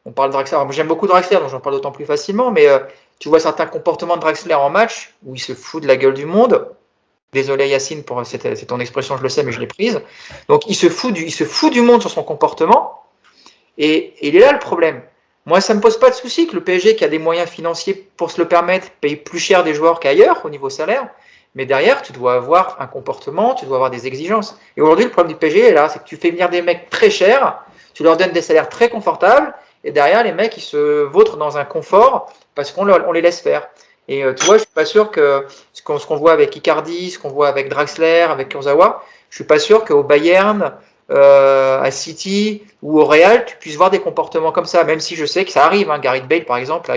on parle de Draxler. Moi, j'aime beaucoup Draxler, donc j'en parle d'autant plus facilement, mais tu vois certains comportements de Draxler en match où il se fout de la gueule du monde. Désolé Yacine, c'est ton expression, je le sais, mais je l'ai prise. Donc il se fout du monde sur son comportement, et il est là le problème. Moi, ça me pose pas de souci que le PSG, qui a des moyens financiers pour se le permettre, paye plus cher des joueurs qu'ailleurs au niveau salaire, mais derrière, tu dois avoir un comportement, tu dois avoir des exigences. Et aujourd'hui, le problème du PSG est là, c'est que tu fais venir des mecs très chers, tu leur donnes des salaires très confortables, et derrière, les mecs, ils se vautrent dans un confort parce qu'on les laisse faire. Et tu vois, je suis pas sûr que ce qu'on voit avec Icardi, ce qu'on voit avec Draxler, avec Kurzawa, je suis pas sûr qu'au Bayern, à City ou au Real, tu puisses voir des comportements comme ça, même si je sais que ça arrive. Gareth Bale, par exemple,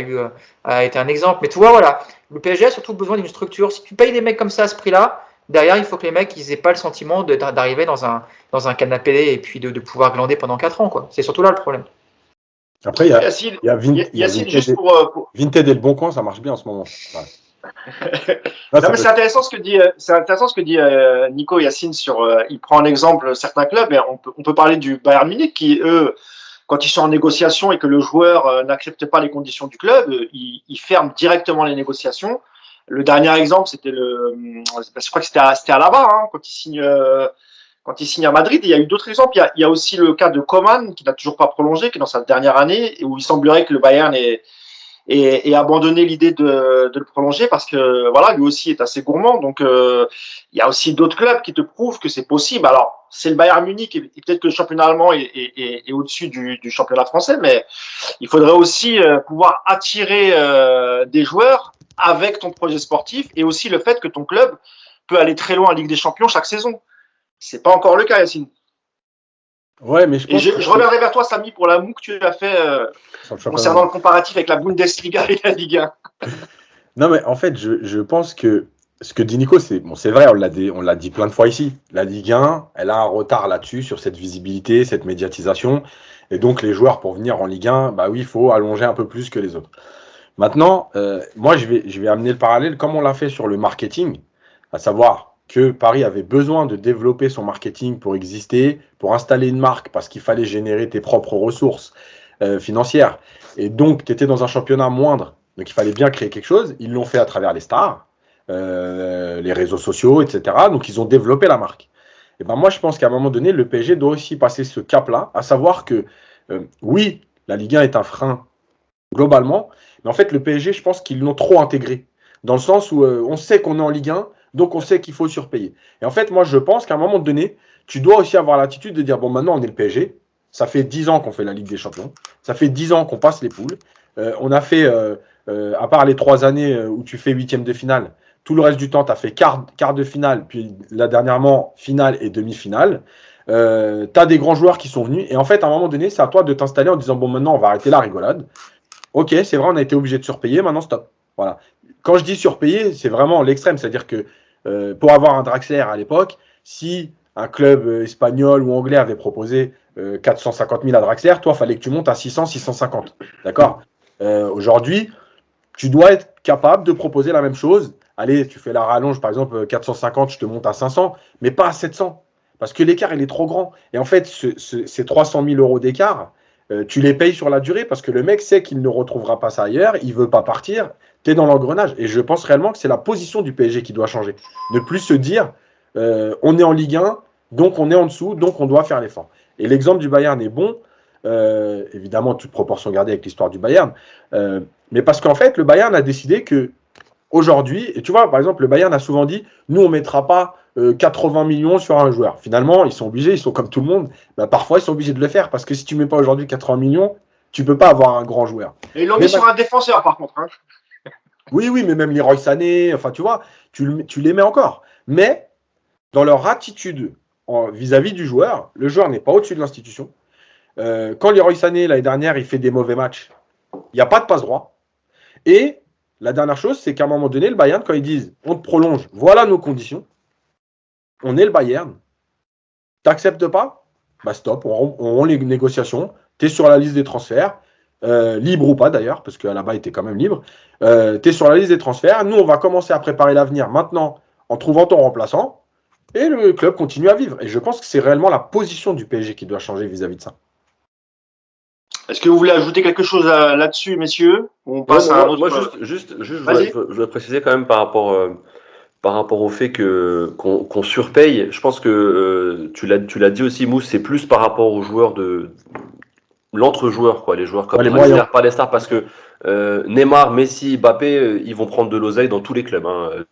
a été un exemple. Mais tu vois, voilà, le PSG a surtout besoin d'une structure. Si tu payes des mecs comme ça à ce prix-là, derrière, il faut que les mecs ils aient pas le sentiment d'arriver dans un canapé et puis de pouvoir glander pendant 4 ans, quoi. C'est surtout là le problème. Après, il y a Yacine, juste pour... Vinted et le Bon Coin, ça marche bien en ce moment. Ouais. Non, mais c'est intéressant ce que dit Nico Yacine sur. Il prend en exemple certains clubs, mais on peut parler du Bayern Munich qui, eux, quand ils sont en négociation et que le joueur n'accepte pas les conditions du club, ils ferment directement les négociations. Le dernier exemple, c'était je crois que c'était à Alaba, quand il signe à Madrid. Il y a eu d'autres exemples. Il y a aussi le cas de Coman qui n'a toujours pas prolongé, qui est dans sa dernière année, et où il semblerait que le Bayern ait abandonné l'idée de le prolonger parce que voilà, lui aussi est assez gourmand. Donc il y a aussi d'autres clubs qui te prouvent que c'est possible. Alors c'est le Bayern Munich et peut-être que le championnat allemand est au-dessus du championnat français, mais il faudrait aussi pouvoir attirer des joueurs avec ton projet sportif et aussi le fait que ton club peut aller très loin en Ligue des Champions chaque saison. C'est pas encore le cas, Yacine. Ouais, mais je reviendrai vers toi, Samy, pour la moue que tu as fait concernant le comparatif avec la Bundesliga et la Ligue 1. Non, mais en fait, je pense que ce que dit Nico, c'est vrai, on l'a dit plein de fois ici. La Ligue 1, elle a un retard là-dessus, sur cette visibilité, cette médiatisation. Et donc, les joueurs, pour venir en Ligue 1, bah oui, il faut allonger un peu plus que les autres. Maintenant, moi, je vais amener le parallèle comme on l'a fait sur le marketing, à savoir que Paris avait besoin de développer son marketing pour exister, pour installer une marque, parce qu'il fallait générer tes propres ressources financières. Et donc, tu étais dans un championnat moindre, donc il fallait bien créer quelque chose. Ils l'ont fait à travers les stars, les réseaux sociaux, etc. Donc, ils ont développé la marque. Et ben moi, je pense qu'à un moment donné, le PSG doit aussi passer ce cap-là, à savoir que, oui, la Ligue 1 est un frein globalement, mais en fait, le PSG, je pense qu'ils l'ont trop intégré, dans le sens où on sait qu'on est en Ligue 1, donc on sait qu'il faut surpayer. Et en fait, moi, je pense qu'à un moment donné, tu dois aussi avoir l'attitude de dire, bon, maintenant, on est le PSG, ça fait 10 ans qu'on fait la Ligue des Champions, ça fait 10 ans qu'on passe les poules, on a fait, à part les 3 années où tu fais 8e de finale, tout le reste du temps, tu as fait quart de finale, puis là, dernièrement, finale et demi-finale. Tu as des grands joueurs qui sont venus, et en fait, à un moment donné, c'est à toi de t'installer en disant, bon, maintenant, on va arrêter la rigolade. Ok, c'est vrai, on a été obligé de surpayer, maintenant stop. Voilà. Quand je dis surpayer, c'est vraiment l'extrême, c'est-à-dire que pour avoir un Draxler à l'époque, si un club espagnol ou anglais avait proposé 450 000 à Draxler, toi, il fallait que tu montes à 600, 650. D'accord. Aujourd'hui, tu dois être capable de proposer la même chose. Allez, tu fais la rallonge, par exemple, 450, je te monte à 500, mais pas à 700. Parce que l'écart, il est trop grand. Et en fait, ces 300 000 euros d'écart, tu les payes sur la durée parce que le mec sait qu'il ne retrouvera pas ça ailleurs, il veut pas partir, tu es dans l'engrenage. Et je pense réellement que c'est la position du PSG qui doit changer. Ne plus se dire, on est en Ligue 1, donc on est en dessous, donc on doit faire l'effort. Et l'exemple du Bayern est bon, évidemment, toute proportion gardée avec l'histoire du Bayern, mais parce qu'en fait, le Bayern a décidé que aujourd'hui, et tu vois, par exemple, le Bayern a souvent dit, nous, on ne mettra pas 80 millions sur un joueur. Finalement, ils sont obligés, ils sont comme tout le monde. Bah, parfois, ils sont obligés de le faire parce que si tu ne mets pas aujourd'hui 80 millions, tu ne peux pas avoir un grand joueur. Et ils l'ont mis sur un défenseur, par contre. Oui, mais même Leroy Sané, enfin, tu vois, tu les mets encore. Mais dans leur attitude vis-à-vis du joueur, le joueur n'est pas au-dessus de l'institution. Quand Leroy Sané, l'année dernière, il fait des mauvais matchs, il n'y a pas de passe-droit. Et la dernière chose, c'est qu'à un moment donné, le Bayern, quand ils disent on te prolonge, voilà nos conditions, on est le Bayern, t'acceptes pas, bah stop, on rompt les négociations, t'es sur la liste des transferts, libre ou pas d'ailleurs, parce qu'à là-bas, il était quand même libre, t'es sur la liste des transferts, nous on va commencer à préparer l'avenir maintenant en trouvant ton remplaçant, et le club continue à vivre. Et je pense que c'est réellement la position du PSG qui doit changer vis-à-vis de ça. Est-ce que vous voulez ajouter quelque chose là-dessus, messieurs? On passe à un autre... Moi, je voudrais préciser quand même par rapport au fait qu'on surpaye. Je pense que tu l'as dit aussi, Mousse, c'est plus par rapport aux joueurs l'entre-joueur, quoi, les joueurs comme les pas les stars, parce que Neymar, Messi, Mbappé, ils vont prendre de l'oseille dans tous les clubs.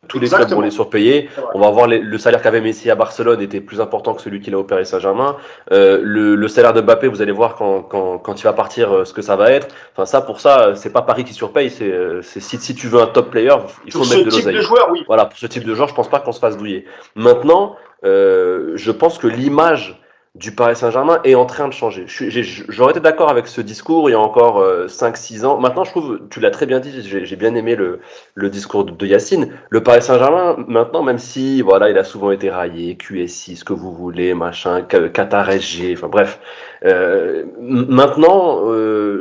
Tous les clubs vont les surpayer. On va voir le salaire qu'avait Messi à Barcelone était plus important que celui qu'il a au Paris Saint-Germain. Le salaire de Mbappé, vous allez voir quand il va partir, ce que ça va être. Enfin, pour ça, c'est pas Paris qui surpaye. C'est si tu veux un top player, il faut mettre de l'oseille. Pour ce type de joueur, oui. Voilà, pour ce type de joueur, je pense pas qu'on se fasse douiller. Maintenant, je pense que l'image du Paris Saint-Germain est en train de changer. J'aurais été d'accord avec ce discours il y a encore 5-6 ans. Maintenant, je trouve, tu l'as très bien dit, j'ai bien aimé le discours de Yacine. Le Paris Saint-Germain, maintenant, même si voilà, il a souvent été raillé, QSI, ce que vous voulez, machin, Qatar SG, enfin bref. Maintenant,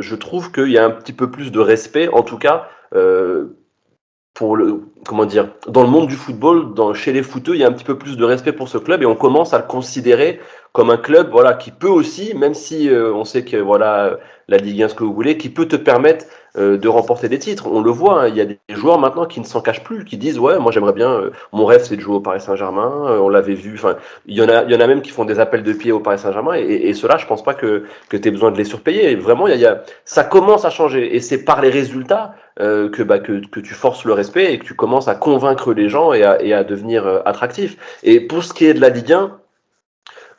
je trouve qu'il y a un petit peu plus de respect, en tout cas, pour comment dire, dans le monde du football, chez les footeux, il y a un petit peu plus de respect pour ce club et on commence à le considérer comme un club, voilà, qui peut aussi, même si on sait que voilà, la Ligue 1, ce que vous voulez, qui peut te permettre de remporter des titres. On le voit, hein, il y a des joueurs maintenant qui ne s'en cachent plus, qui disent ouais, moi j'aimerais bien, mon rêve c'est de jouer au Paris Saint-Germain. On l'avait vu, enfin, il y en a même qui font des appels de pied au Paris Saint-Germain et ceux-là, je pense pas que tu aies besoin de les surpayer. Et vraiment, ça commence à changer et c'est par les résultats que tu forces le respect et que tu commences à convaincre les gens et à devenir attractif. Et pour ce qui est de la Ligue 1,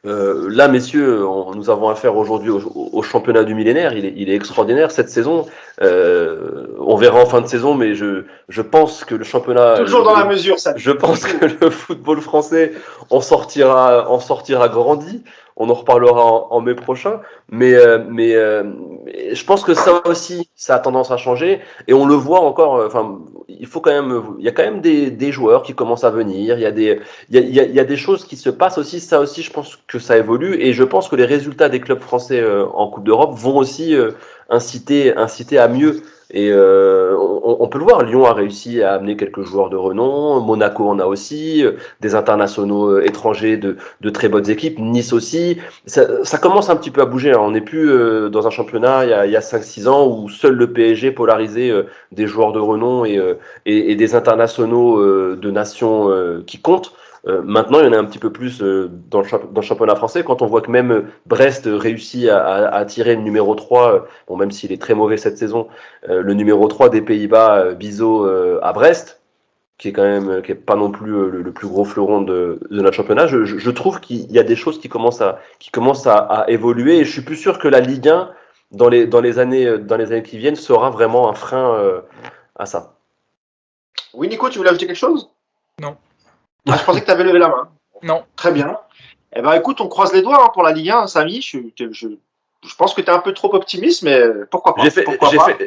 là, messieurs, nous avons affaire aujourd'hui au championnat du millénaire. Il est extraordinaire cette saison. On verra en fin de saison, mais je pense que le championnat. Toujours dans la mesure, ça. Je pense que le football français en sortira grandi. On en reparlera en mai prochain. Mais je pense que ça aussi, ça a tendance à changer. Et on le voit encore. Enfin, il y a quand même des joueurs qui commencent à venir. Il y a des choses qui se passent aussi. Ça aussi, je pense que ça évolue. Et je pense que les résultats des clubs français en Coupe d'Europe vont aussi inciter à mieux. Et on peut le voir, Lyon a réussi à amener quelques joueurs de renom, Monaco en a aussi, des internationaux étrangers de très bonnes équipes, Nice aussi. Ça commence un petit peu à bouger, hein. On n'est plus dans un championnat il y a 5-6 ans où seul le PSG polarisait des joueurs de renom et des internationaux de nations qui comptent. Maintenant, il y en a un petit peu plus dans le championnat français. Quand on voit que même Brest réussit à tirer le numéro 3, bon, même s'il est très mauvais cette saison, le numéro 3 des Pays-Bas, Bizot, à Brest, qui est pas non plus le plus gros fleuron de notre championnat, je trouve qu'il y a des choses qui commencent à évoluer. Et je suis plus sûr que la Ligue 1, dans les années qui viennent, sera vraiment un frein à ça. Oui, Nico, tu voulais ajouter quelque chose ? Non. Ah, je pensais que tu avais levé la main. Non. Très bien. Eh ben, écoute, on croise les doigts pour la Ligue 1, Samy. Je pense que tu es un peu trop optimiste, mais pourquoi pas.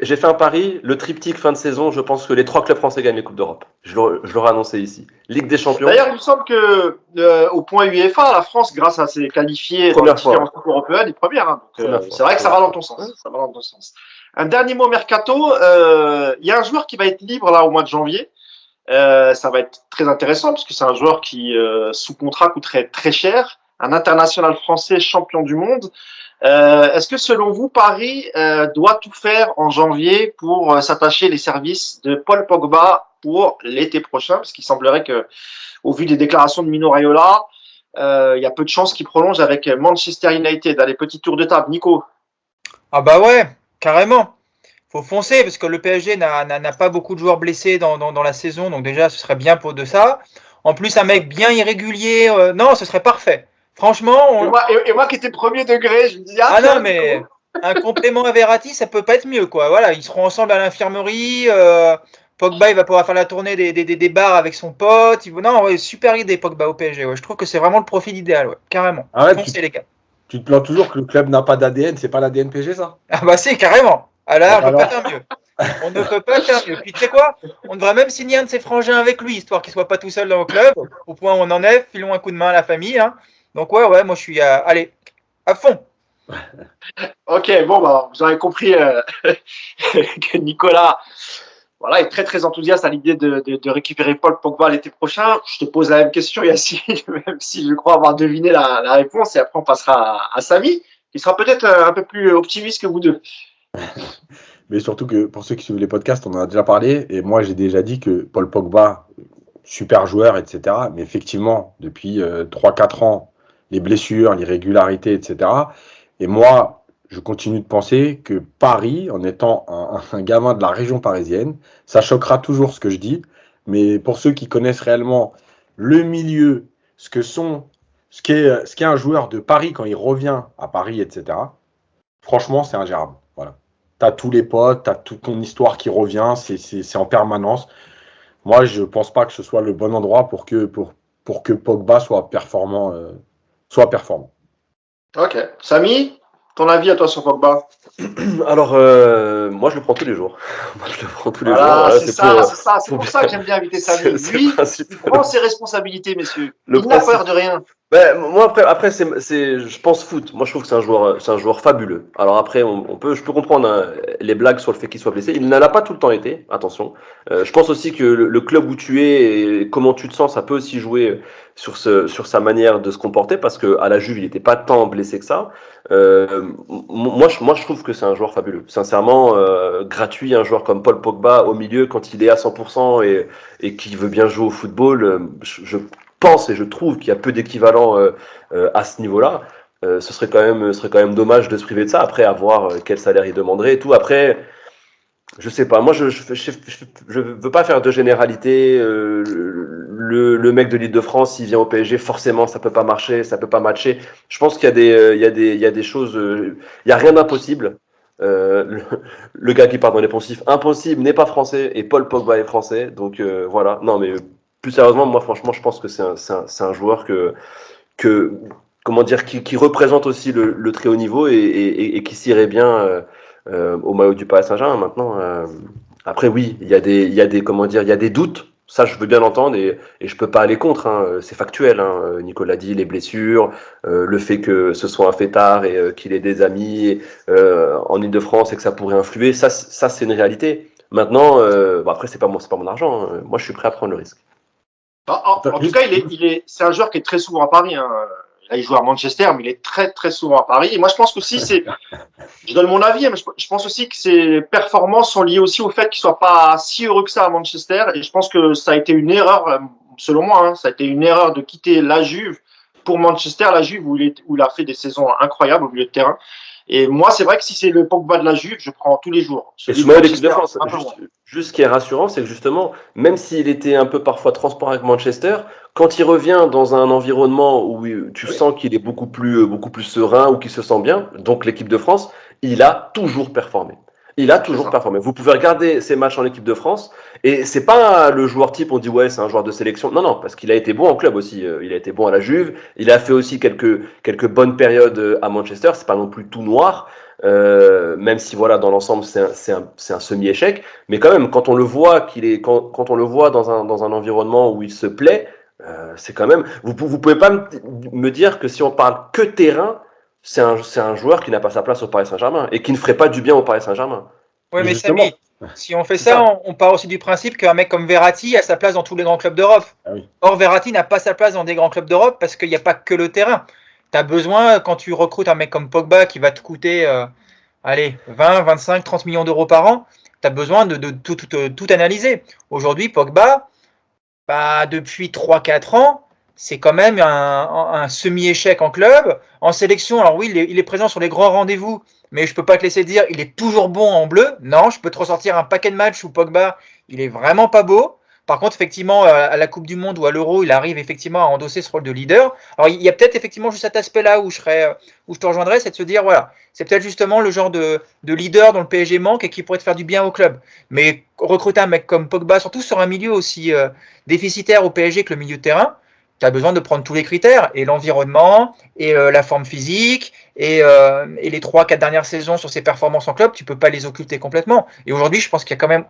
J'ai fait un pari, le triptyque fin de saison, je pense que les 3 clubs français gagnent les Coupes d'Europe. Je l'aurais annoncé ici. Ligue des Champions. D'ailleurs, il me semble que au point UEFA, la France, grâce à ses qualifiés dans les différentes coupes européennes, est première. Hein. Donc, c'est vrai que ça va dans ton sens. Ça va dans ton sens. Un dernier mot mercato. Il y a un joueur qui va être libre là au mois de janvier. Ça va être très intéressant parce que c'est un joueur qui, sous contrat, coûterait très cher. Un international français champion du monde. Est-ce que selon vous, Paris doit tout faire en janvier pour s'attacher les services de Paul Pogba pour l'été prochain? Parce qu'il semblerait que, au vu des déclarations de Mino Raiola, il y a peu de chances qu'il prolonge avec Manchester United. Allez, petit tour de table. Nico. Ah bah ouais, carrément. Faut foncer parce que le PSG n'a pas beaucoup de joueurs blessés dans la saison, donc déjà ce serait bien pour de ça. En plus, un mec bien irrégulier, non, ce serait parfait. Franchement, et moi qui étais premier degré, je me dis non mais un complément à Verratti, ça peut pas être mieux quoi. Voilà, ils seront ensemble à l'infirmerie. Pogba, il va pouvoir faire la tournée des bars avec son pote. Non, ouais, super idée Pogba au PSG. Ouais. Je trouve que c'est vraiment le profil idéal, ouais, carrément. Ah ouais, foncez les gars. Tu te plains toujours que le club n'a pas d'ADN, c'est pas l'ADN PSG ça? Ah bah c'est carrément. Alors, on ne peut pas faire mieux. On ne peut pas faire mieux. Puis tu sais quoi? On devrait même signer un de ses frangins avec lui, histoire qu'il soit pas tout seul dans le club. Au point où on en est, filons un coup de main à la famille. Hein. Donc ouais, moi je suis allez, à fond. Ok, bon, bah, vous avez compris que Nicolas est très très enthousiaste à l'idée de récupérer Paul Pogba l'été prochain. Je te pose la même question, Yacine, même si je crois avoir deviné la réponse, et après on passera à Samy, qui sera peut-être un peu plus optimiste que vous deux. Mais surtout que pour ceux qui suivent les podcasts, on en a déjà parlé, et moi j'ai déjà dit que Paul Pogba, super joueur, etc. Mais effectivement, depuis 3-4 ans, les blessures, l'irrégularité, etc. Et moi, je continue de penser que Paris, en étant un gamin de la région parisienne, ça choquera toujours ce que je dis, mais pour ceux qui connaissent réellement le milieu, ce qu'est un joueur de Paris quand il revient à Paris, etc., franchement, c'est ingérable. Voilà. Tu as tous les potes, tu as toute ton histoire qui revient, c'est en permanence. Moi, je ne pense pas que ce soit le bon endroit pour que Pogba soit performant. Ok. Samy, ton avis à toi sur Pogba? Alors, moi, je le prends tous les jours. Moi, je le prends tous les jours. Voilà, Voilà, c'est c'est ça, pour, c'est ça. C'est pour pour bien. ça que j'aime bien inviter Samy. C'est le Lui, principe. il prend ses responsabilités, messieurs. Le Il n'a principe. peur de rien. Ben, moi après je pense foot. Moi je trouve que c'est un joueur fabuleux. Alors après je peux comprendre hein, les blagues sur le fait qu'il soit blessé. Il n'en a pas tout le temps été. Attention. Je pense aussi que le club où tu es et comment tu te sens, ça peut aussi jouer sur sa manière de se comporter parce que à la Juve il n'était pas tant blessé que ça. Moi je trouve que c'est un joueur fabuleux. Sincèrement gratuit un joueur comme Paul Pogba au milieu quand il est à 100% et qui veut bien jouer au football. Je pense et je trouve qu'il y a peu d'équivalent à ce niveau-là. Ce serait quand même dommage de se priver de ça. Après, à voir quel salaire il demanderait et tout. Après, je sais pas. Moi, je veux pas faire de généralité. Le mec de l'Île-de-France, s'il vient au PSG, forcément, ça peut pas marcher, ça peut pas matcher. Je pense qu'il y a il y a des choses. Il y a rien d'impossible. Le gars qui part dans les poncifs, impossible, n'est pas français et Paul Pogba est français. Donc voilà. Non, mais plus sérieusement, moi, franchement, je pense que c'est un joueur que comment dire, qui représente aussi le très haut niveau et qui s'irait bien au maillot du Paris Saint-Germain maintenant. Après, oui, il y a des, comment dire, il y a des doutes. Ça, je veux bien l'entendre et je peux pas aller contre. Hein, c'est factuel. Hein, Nicolas dit les blessures, le fait que ce soit un fêtard et qu'il ait des amis en Île-de-France et que ça pourrait influer. Ça c'est une réalité. Maintenant, bon, après c'est pas mon argent. Hein. Moi, je suis prêt à prendre le risque. En tout cas, c'est un joueur qui est très souvent à Paris. Hein. Là, il joue à Manchester, mais il est très, très souvent à Paris. Et moi, je pense qu'aussi, je donne mon avis, mais je pense aussi que ses performances sont liées aussi au fait qu'il soit pas si heureux que ça à Manchester. Et je pense que ça a été une erreur, selon moi, hein, ça a été une erreur de quitter la Juve pour Manchester, la Juve où il a fait des saisons incroyables au milieu de terrain. Et moi, c'est vrai que si c'est le Pogba de la Juve, je prends tous les jours. Et Celui de souvent l'équipe de Manchester, France, un peu moins. juste ce qui est rassurant, c'est que justement, même s'il était un peu parfois transparent avec Manchester, quand il revient dans un environnement où tu Oui, sens qu'il est beaucoup plus serein ou qu'il se sent bien, donc l'équipe de France, il a toujours performé. Il a c'est toujours ça. performé. Vous pouvez regarder ses matchs en équipe de France et c'est pas le joueur type, on dit ouais, c'est un joueur de sélection. Non, non, parce qu'il a été bon en club aussi. Il a été bon à la Juve. Il a fait aussi quelques bonnes périodes à Manchester. C'est pas non plus tout noir. Même si voilà dans l'ensemble c'est un semi-échec, mais quand même quand on le voit quand on le voit dans un environnement où il se plaît, c'est quand même vous pouvez pas me dire que si on parle que terrain, c'est un joueur qui n'a pas sa place au Paris Saint-Germain et qui ne ferait pas du bien au Paris Saint-Germain. Oui, Mais mais justement, Samy, si on fait C'est ça, ça. on part aussi du principe qu'un mec comme Verratti a sa place dans tous les grands clubs d'Europe. ah oui. Or, Verratti n'a pas sa place dans des grands clubs d'Europe parce qu'il n'y a pas que le terrain. Tu as besoin, quand tu recrutes un mec comme Pogba qui va te coûter allez, 20, 25, 30 millions d'euros par an, tu as besoin de tout analyser. Aujourd'hui, Pogba, bah, depuis 3-4 ans, c'est quand même un semi-échec en club. En sélection, alors oui, il est présent sur les grands rendez-vous, mais je peux pas te laisser dire il est toujours bon en bleu. Non, je peux te ressortir un paquet de matchs où Pogba, il est vraiment pas beau. Par contre, effectivement, à la Coupe du Monde ou à l'Euro, il arrive effectivement à endosser ce rôle de leader. Alors, il y a peut-être effectivement juste cet aspect-là où je te rejoindrais, c'est de se dire, voilà, c'est peut-être justement le genre de leader dont le PSG manque et qui pourrait te faire du bien au club. Mais recruter un mec comme Pogba, surtout sur un milieu aussi déficitaire au PSG que le milieu de terrain, tu as besoin de prendre tous les critères, et l'environnement, et la forme physique, et les 3-4 dernières saisons sur ses performances en club, tu peux pas les occulter complètement. Et aujourd'hui, je pense qu'il y a quand même,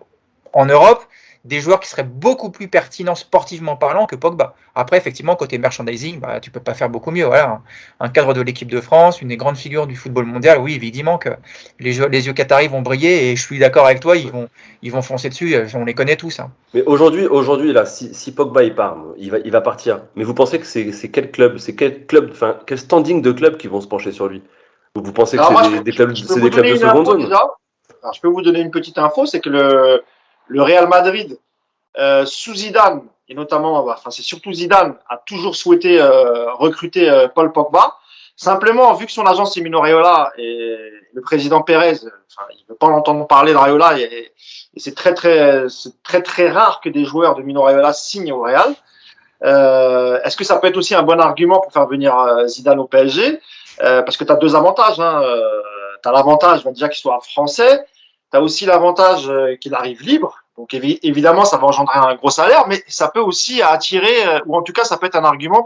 en Europe, des joueurs qui seraient beaucoup plus pertinents sportivement parlant que Pogba. Après, effectivement, côté merchandising, bah, tu peux pas faire beaucoup mieux. Voilà, un cadre de l'équipe de France, une des grandes figures du football mondial, oui, évidemment que les yeux qataris vont briller, et je suis d'accord avec toi, ils vont foncer dessus, on les connaît tous. Hein. Mais aujourd'hui là, si Pogba il part, il va partir. Mais vous pensez que c'est quel club, enfin quel standing de club qui vont se pencher sur lui? Vous pensez que Alors moi, des clubs, je peux c'est vous des clubs donner de une seconde info zone? déjà. Alors, je peux vous donner une petite info, c'est que le Real Madrid, sous Zidane, et notamment, enfin c'est surtout Zidane, a toujours souhaité recruter Paul Pogba. Simplement, vu que son agent c'est Mino Raiola et le président Pérez, enfin, il ne veut pas entendre parler de Raiola et c'est très rare que des joueurs de Mino Raiola signent au Real. Est-ce que ça peut être aussi un bon argument pour faire venir Zidane au PSG parce que tu as deux avantages. Hein. Tu as l'avantage déjà qu'il soit français. Tu as aussi l'avantage qu'il arrive libre. Donc évidemment, ça va engendrer un gros salaire, mais ça peut aussi attirer, ou en tout cas, ça peut être un argument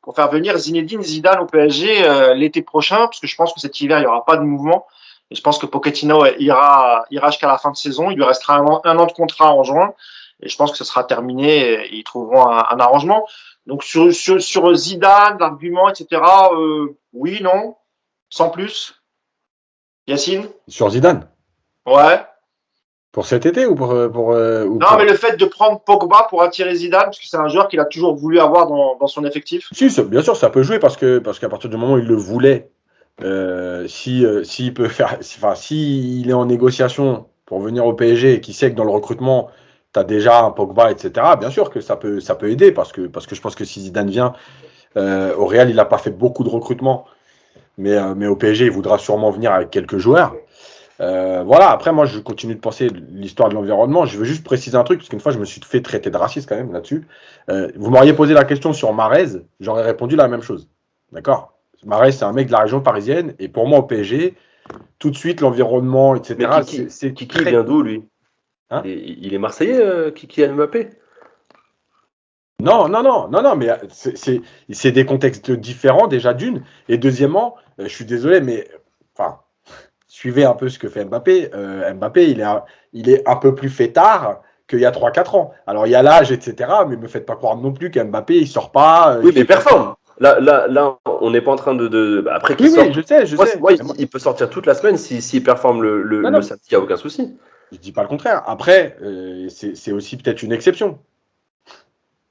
pour faire venir Zinedine Zidane au PSG l'été prochain, parce que je pense que cet hiver, il n'y aura pas de mouvement. Et je pense que Pochettino ira jusqu'à la fin de saison. Il lui restera un an de contrat en juin. Et je pense que ce sera terminé et ils trouveront un arrangement. Donc sur Zidane, l'argument, etc., oui, non, sans plus. Yacine? Sur Zidane? Ouais. Pour cet été ou ou non, mais le fait de prendre Pogba pour attirer Zidane, parce que c'est un joueur qu'il a toujours voulu avoir dans son effectif. Si, bien sûr, ça peut jouer parce qu'à partir du moment où il le voulait, s'il peut faire, s'il est en négociation pour venir au PSG et qu'il sait que dans le recrutement, tu as déjà un Pogba, etc., bien sûr que ça peut aider parce que je pense que si Zidane vient au Real, il n'a pas fait beaucoup de recrutement, mais au PSG, il voudra sûrement venir avec quelques joueurs. Voilà, après, moi, je continue de penser l'histoire de l'environnement. Je veux juste préciser un truc, parce qu'une fois, je me suis fait traiter de raciste quand même là-dessus. Vous m'auriez posé la question sur Mahrez, j'aurais répondu la même chose. D'accord? Mahrez, c'est un mec de la région parisienne, et pour moi, au PSG, tout de suite, l'environnement, etc. Mais Kiki vient d'où, lui? Hein? Il est Marseillais, Kiki Mbappé? Non, mais c'est des contextes différents, déjà d'une. Et deuxièmement, je suis désolé, mais enfin, suivez un peu ce que fait Mbappé. Mbappé, il est un peu plus fêtard qu'il y a 3-4 ans. Alors, il y a l'âge, etc., mais ne me faites pas croire non plus qu'Mbappé, il sort pas. Oui, mais il performe. Là, on n'est pas en train de. Après qu'il sorte. Oui, je sais. Moi, il peut sortir toute la semaine s'il performe le samedi, il n'y a aucun souci. Je dis pas le contraire. Après, c'est aussi peut-être une exception.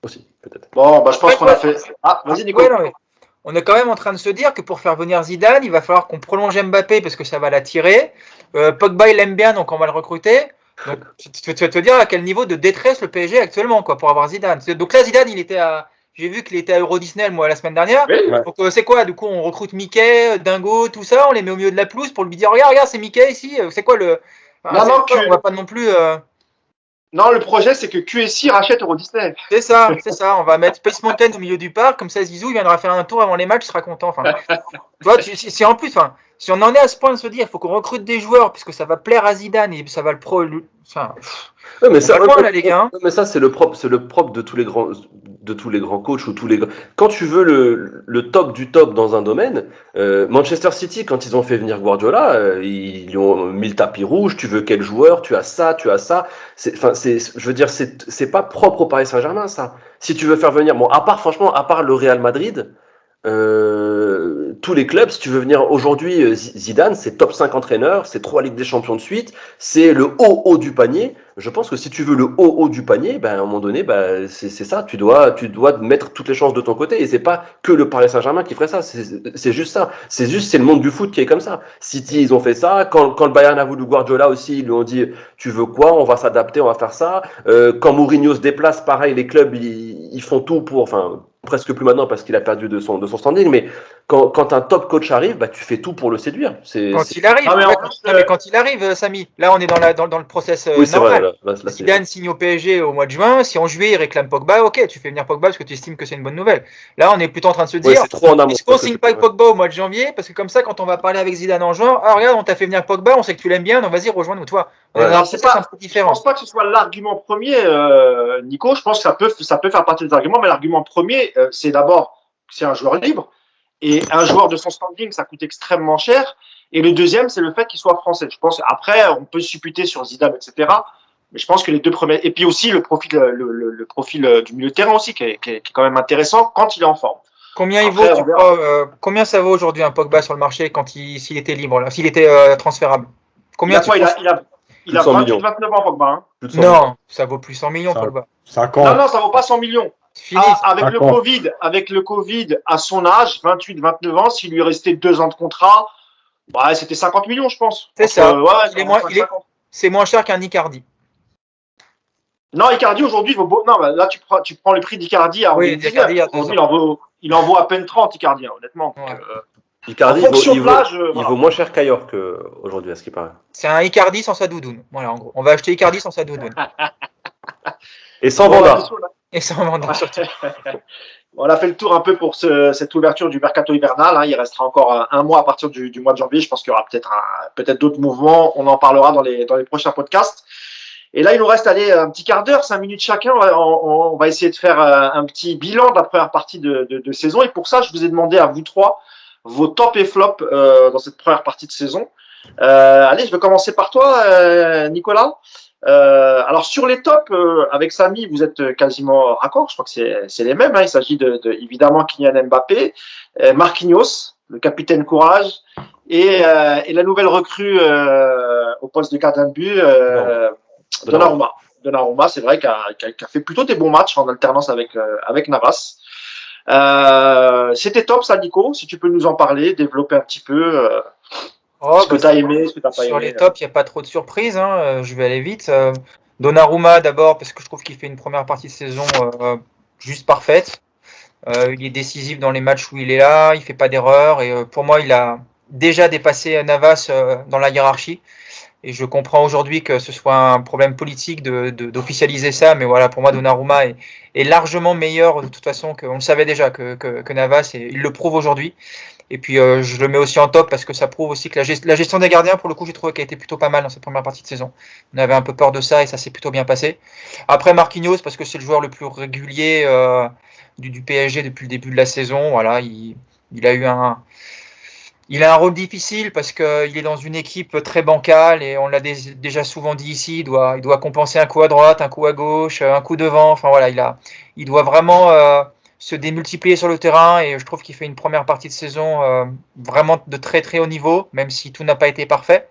Aussi, peut-être. Bon, bah, je pense qu'on a fait. Ah, vas-y, Nico. Ouais, non, mais on est quand même en train de se dire que pour faire venir Zidane, il va falloir qu'on prolonge Mbappé parce que ça va l'attirer. Pogba, il aime bien, donc on va le recruter. Donc, tu vas te dire à quel niveau de détresse le PSG actuellement, quoi, pour avoir Zidane. Donc là, Zidane, j'ai vu qu'il était à Euro Disney, moi, la semaine dernière. Oui. Donc, c'est quoi? Du coup, on recrute Mickey, Dingo, tout ça, on les met au milieu de la pelouse pour lui dire, regarde, c'est Mickey ici. C'est quoi le. Enfin, Non, on va pas non plus. Non, le projet, c'est que QSI rachète Euro Disney. C'est ça. On va mettre Space Mountain au milieu du parc, comme ça Zizou il viendra faire un tour avant les matchs, il sera content. Enfin, tu vois, si en plus, si on en est à ce point de se dire, il faut qu'on recrute des joueurs puisque ça va plaire à Zidane et ça va le Ouais, mais ça, là, les gars. Mais ça, c'est le propre de tous les grands coachs ou Quand tu veux le top du top dans un domaine, Manchester City, quand ils ont fait venir Guardiola, ils lui ont mis le tapis rouge. Tu veux quel joueur? Tu as ça. Je veux dire, c'est pas propre au Paris Saint-Germain, ça. Si tu veux faire venir, bon, à part le Real Madrid. Tous les clubs, si tu veux venir aujourd'hui, Zidane, c'est top 5 entraîneur, c'est 3 Ligues des Champions de suite, c'est le haut du panier. Je pense que si tu veux le haut du panier, ben, à un moment donné, ben, c'est ça, tu dois mettre toutes les chances de ton côté. Et c'est pas que le Paris Saint-Germain qui ferait ça, c'est juste ça. C'est le monde du foot qui est comme ça. City, ils ont fait ça. Quand le Bayern a voulu Guardiola aussi, ils lui ont dit, tu veux quoi? On va s'adapter, on va faire ça. Quand Mourinho se déplace, pareil, les clubs, ils font tout pour, enfin, presque plus maintenant parce qu'il a perdu de son standing, mais quand un top coach arrive, bah, tu fais tout pour le séduire. Il arrive, mais quand il arrive, Samy, là on est dans le process oui, c'est normal. Vrai, là, Zidane signe au PSG au mois de juin, si en juillet il réclame Pogba, ok, tu fais venir Pogba parce que tu estimes que c'est une bonne nouvelle. Là on est plutôt en train de se dire, est-ce qu'on signe pas Pogba au mois de janvier? Parce que comme ça, quand on va parler avec Zidane en juin, ah regarde, on t'a fait venir Pogba, on sait que tu l'aimes bien, donc vas-y, rejoins-nous, toi. Ouais. C'est un peu différent. Je pense pas que ce soit l'argument premier, Nico. Je pense que ça peut faire partie des arguments, mais l'argument premier, c'est d'abord, c'est un joueur libre. Et un joueur de son standing, ça coûte extrêmement cher. Et le deuxième, c'est le fait qu'il soit français. Je pense, après, on peut supputer sur Zidane, etc. Mais je pense que les deux premiers, et puis aussi le profil du milieu de terrain aussi, qui est quand même intéressant quand il est en forme. Combien combien ça vaut aujourd'hui un Pogba sur le marché s'il était libre, là, s'il était transférable? Combien il a 28, 29 ans, Pogba. Hein. Non, ça vaut plus 100 millions, Pogba. 50. Non, ça vaut pas 100 millions. Fini. Avec le Covid, à son âge, 28, 29 ans, s'il lui restait 2 ans de contrat, ouais, c'était 50 millions, je pense. C'est ça. C'est moins cher qu'un Icardi. Non, Icardi aujourd'hui vaut beau. Non, bah, là tu prends le prix d'Icardi à oui, Icardi il en vaut à peine 30, Icardi, hein, honnêtement. Ouais. Icardi, il vaut moins cher qu'ailleurs qu'aujourd'hui, à ce qui paraît. C'est un Icardi sans sa doudoune. Voilà, en gros. On va acheter Icardi sans sa doudoune. Et sans Vanda. Et sans Vanda, surtout. On a fait le tour un peu pour cette ouverture du mercato hivernal. Hein. Il restera encore un mois à partir du mois de janvier. Je pense qu'il y aura peut-être d'autres mouvements. On en parlera dans les prochains podcasts. Et là, il nous reste un petit quart d'heure, 5 minutes chacun. On va essayer de faire un petit bilan de la première partie de saison. Et pour ça, je vous ai demandé à vous trois vos top et flop dans cette première partie de saison. Allez, je vais commencer par toi, Nicolas. Alors sur les tops, avec Samy, vous êtes quasiment raccord. Je crois que c'est les mêmes. Hein. Il s'agit évidemment Kylian Mbappé, Marquinhos, le capitaine courage, et la nouvelle recrue au poste de gardien de but, Donnarumma. Donnarumma, c'est vrai, qui a fait plutôt des bons matchs en alternance avec Navas. C'était top, ça, Nico. Si tu peux nous en parler, développer un petit peu ce que tu as aimé, ce que tu n'as pas aimé. Sur les tops, il n'y a pas trop de surprises. Hein. Je vais aller vite. Donnarumma, d'abord, parce que je trouve qu'il fait une première partie de saison juste parfaite. Il est décisif dans les matchs où il est là. Il fait pas d'erreur. Et pour moi, il a déjà dépassé Navas dans la hiérarchie. Et je comprends aujourd'hui que ce soit un problème politique d'officialiser ça, mais voilà, pour moi, Donnarumma est largement meilleur de toute façon, on le savait déjà, que Navas, et il le prouve aujourd'hui. Et puis je le mets aussi en top parce que ça prouve aussi que la gestion des gardiens, pour le coup, j'ai trouvé qu'elle a été plutôt pas mal dans cette première partie de saison. On avait un peu peur de ça et ça s'est plutôt bien passé. Après Marquinhos, parce que c'est le joueur le plus régulier du PSG depuis le début de la saison. Voilà, il a un rôle difficile parce qu'il est dans une équipe très bancale et on l'a déjà souvent dit ici, il doit compenser un coup à droite, un coup à gauche, un coup devant. Enfin voilà, il doit vraiment se démultiplier sur le terrain et je trouve qu'il fait une première partie de saison vraiment de très très haut niveau, même si tout n'a pas été parfait.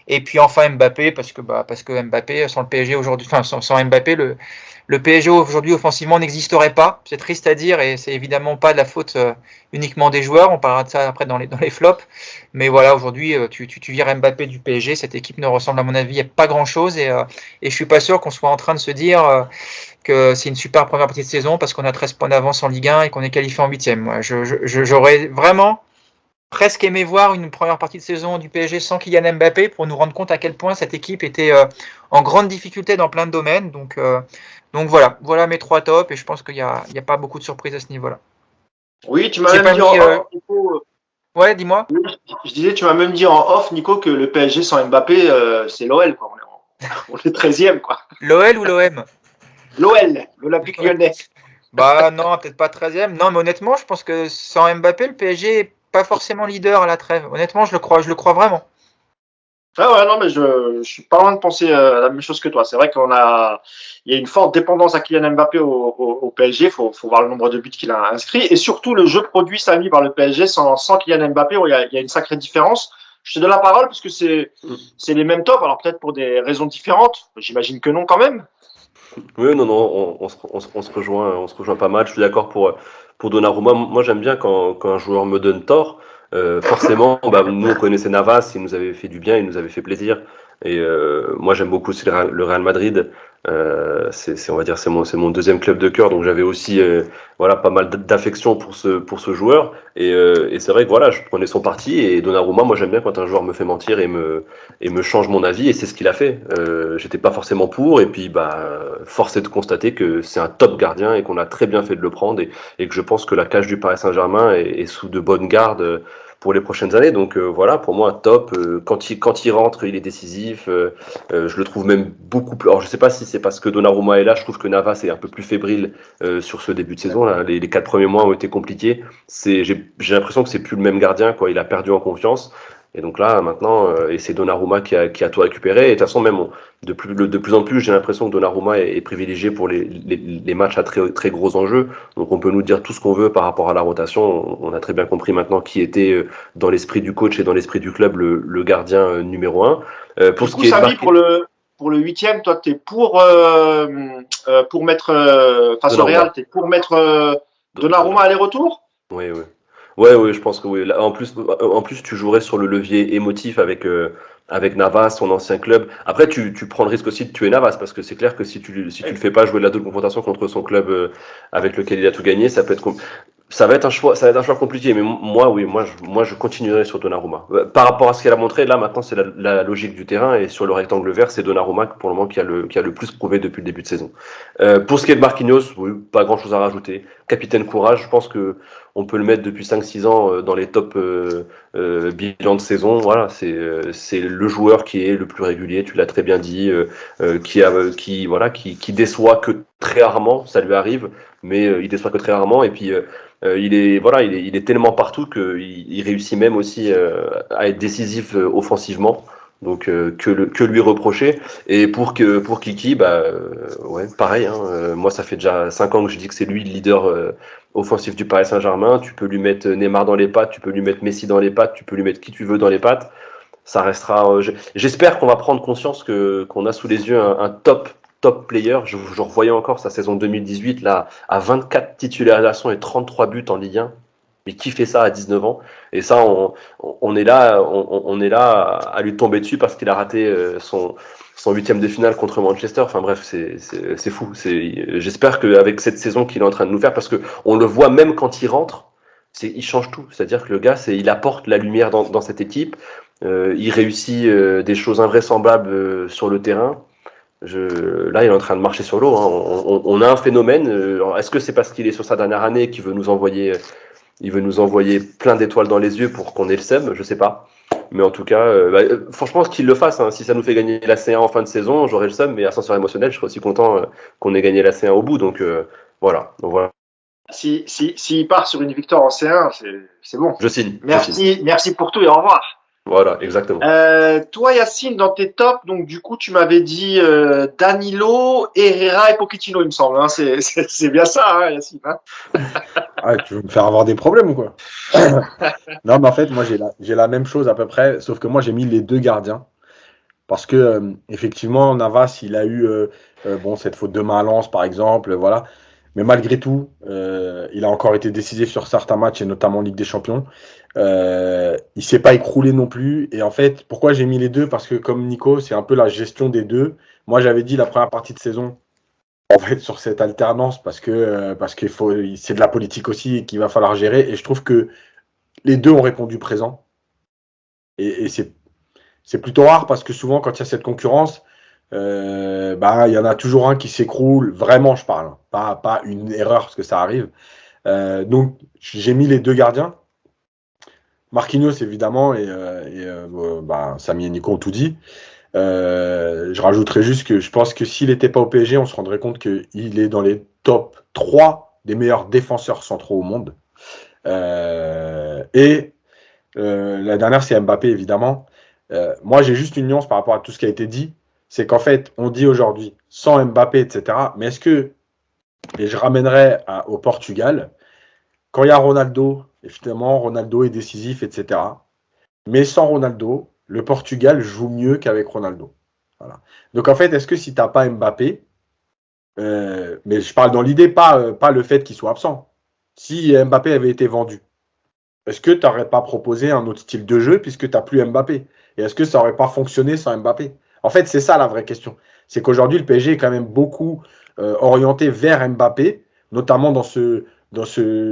Et puis enfin Mbappé, parce que Mbappé, sans le PSG aujourd'hui, enfin sans Mbappé, le PSG aujourd'hui offensivement n'existerait pas. C'est triste à dire et c'est évidemment pas de la faute uniquement des joueurs. On parlera de ça après dans les flops. Mais voilà, aujourd'hui, tu vires Mbappé du PSG. Cette équipe ne ressemble à mon avis à pas grand chose et je suis pas sûr qu'on soit en train de se dire que c'est une super première partie de saison parce qu'on a 13 points d'avance en Ligue 1 et qu'on est qualifié en 8e. Moi, j'aurais vraiment presque aimé voir une première partie de saison du PSG sans Kylian Mbappé pour nous rendre compte à quel point cette équipe était en grande difficulté dans plein de domaines. Donc voilà mes trois tops et je pense qu'il n'y a pas beaucoup de surprises à ce niveau-là. Oui, tu m'as même dit en off, Nico. Ouais, dis-moi. Je disais, tu m'as même dit en off, Nico, que le PSG sans Mbappé, c'est l'OL, quoi. On est 13e, quoi. L'OL ou l'OM? L'OL, l'Olympique Lyonnais. Bah non, peut-être pas 13e. Non, mais honnêtement, je pense que sans Mbappé, le PSG est pas forcément leader à la trêve. Honnêtement, je le crois vraiment. Ah ouais, non, mais je suis pas loin de penser la même chose que toi. C'est vrai il y a une forte dépendance à Kylian Mbappé au PSG. Faut voir le nombre de buts qu'il a inscrits. Et surtout, le jeu produit Samy par le PSG sans Kylian Mbappé, il y a une sacrée différence. Je te donne la parole parce que c'est les mêmes tops. Alors peut-être pour des raisons différentes. J'imagine que non quand même. Oui, non, on se rejoint pas mal. Je suis d'accord pour Donnarumma. Moi, j'aime bien quand un joueur me donne tort. Forcément, nous on connaissait Navas, il nous avait fait du bien, il nous avait fait plaisir. Et moi j'aime beaucoup aussi le Real Madrid. On va dire c'est mon deuxième club de cœur, donc j'avais aussi pas mal d'affection pour ce joueur. Et c'est vrai que voilà, je prenais son parti. Et Donnarumma, moi j'aime bien quand un joueur me fait mentir et me change mon avis. Et c'est ce qu'il a fait. J'étais pas forcément pour. Et puis force est de constater que c'est un top gardien et qu'on a très bien fait de le prendre et que je pense que la cage du Paris Saint-Germain est sous de bonnes gardes pour les prochaines années. Donc voilà, pour moi, top. Quand il rentre, il est décisif. Je le trouve même beaucoup plus... Alors, je sais pas si c'est parce que Donnarumma est là. Je trouve que Navas est un peu plus fébrile sur ce début de saison. Là. Les 4 premiers mois ont été compliqués. J'ai l'impression que c'est plus le même gardien, quoi. Il a perdu en confiance. Et donc là, maintenant, et c'est Donnarumma qui a tout récupéré. Et de toute façon, même de plus en plus, j'ai l'impression que Donnarumma est privilégié pour les matchs à très, très gros enjeux. Donc on peut nous dire tout ce qu'on veut par rapport à la rotation. On a très bien compris maintenant qui était dans l'esprit du coach et dans l'esprit du club le gardien numéro 1. Pour ce qui est Samy, pour le 8e, toi, tu es pour mettre face au Real, tu es pour mettre Donnarumma aller-retour? Oui. Ouais, je pense que oui. Là, en plus, tu jouerais sur le levier émotif avec Navas, son ancien club. Après, tu prends le risque aussi de tuer Navas parce que c'est clair que si tu le fais pas jouer de la double confrontation contre son club avec lequel il a tout gagné, ça va être un choix compliqué. Mais moi, je continuerai sur Donnarumma. Par rapport à ce qu'elle a montré, là maintenant, c'est la logique du terrain et sur le rectangle vert, c'est Donnarumma pour le moment qui a le plus prouvé depuis le début de saison. Pour ce qui est de Marquinhos, oui, pas grand chose à rajouter. Capitaine courage, je pense que on peut le mettre depuis 5-6 ans dans les top bilans de saison. Voilà, c'est le joueur qui est le plus régulier, tu l'as très bien dit, qui déçoit que très rarement, ça lui arrive, mais il déçoit que très rarement. Et puis il est tellement partout qu'il réussit même aussi à être décisif offensivement. Donc que lui reprocher. Et pour Kiki, ouais, pareil, hein, moi ça fait déjà 5 ans que je dis que c'est lui le leader offensif du Paris Saint-Germain. Tu peux lui mettre Neymar dans les pattes, tu peux lui mettre Messi dans les pattes, tu peux lui mettre qui tu veux dans les pattes. Ça restera. J'espère qu'on va prendre conscience qu'on a sous les yeux un top player. Je revoyais encore sa saison 2018 là à 24 titularisations et 33 buts en Ligue 1. Mais qui fait ça à 19 ans? Et ça, on est là à lui tomber dessus parce qu'il a raté son huitième de finale contre Manchester. Enfin bref, c'est fou. J'espère qu'avec cette saison qu'il est en train de nous faire, parce que on le voit même quand il rentre, il change tout. C'est-à-dire que le gars, il apporte la lumière dans cette équipe. Il réussit des choses invraisemblables sur le terrain. Là, il est en train de marcher sur l'eau. Hein. On a un phénomène. Est-ce que c'est parce qu'il est sur sa dernière année et qu'il veut nous envoyer plein d'étoiles dans les yeux pour qu'on ait le seum? Je sais pas. Mais en tout cas, franchement, qu'il le fasse. Hein. Si ça nous fait gagner la C1 en fin de saison, j'aurai le seum, mais ascenseur émotionnel, je serais aussi content qu'on ait gagné la C1 au bout. Donc voilà. S'il part sur une victoire en C1, c'est bon. Je signe. Merci pour tout et au revoir. Voilà, exactement. Toi, Yacine, dans tes tops, donc du coup, tu m'avais dit Danilo, Herrera et Pochettino, il me semble. Hein. C'est bien ça, hein, Yacine. Hein. Ah, tu veux me faire avoir des problèmes ou quoi? Non, mais en fait, moi, j'ai la même chose à peu près, sauf que moi, j'ai mis les deux gardiens. Parce que, effectivement, Navas, il a eu cette faute de main à Lens, par exemple, voilà. Mais malgré tout, il a encore été décisif sur certains matchs, et notamment en Ligue des Champions. Il s'est pas écroulé non plus. Et en fait, pourquoi j'ai mis les deux? Parce que comme Nico, c'est un peu la gestion des deux. Moi, j'avais dit la première partie de saison, en fait, sur cette alternance, parce que c'est de la politique aussi qu'il va falloir gérer. Et je trouve que les deux ont répondu présent. Et c'est plutôt rare parce que souvent, quand il y a cette concurrence, il y en a toujours un qui s'écroule. Vraiment, je parle. Pas une erreur, parce que ça arrive. Donc, j'ai mis les deux gardiens. Marquinhos, évidemment, et Samy et Nico ont tout dit. Je rajouterais juste que je pense que s'il n'était pas au PSG, on se rendrait compte qu'il est dans les top 3 des meilleurs défenseurs centraux au monde. La dernière, c'est Mbappé, évidemment. Moi, j'ai juste une nuance par rapport à tout ce qui a été dit. C'est qu'en fait, on dit aujourd'hui, sans Mbappé, etc. Mais et je ramènerai au Portugal, quand il y a Ronaldo, évidemment, Ronaldo est décisif, etc. Mais sans Ronaldo, le Portugal joue mieux qu'avec Ronaldo. Voilà. Donc en fait, est-ce que si tu n'as pas Mbappé, mais je parle dans l'idée, pas le fait qu'il soit absent. Si Mbappé avait été vendu, est-ce que tu n'aurais pas proposé un autre style de jeu puisque tu n'as plus Mbappé? Et est-ce que ça n'aurait pas fonctionné sans Mbappé? En fait, c'est ça la vraie question. C'est qu'aujourd'hui, le PSG est quand même beaucoup orienté vers Mbappé, notamment dans ce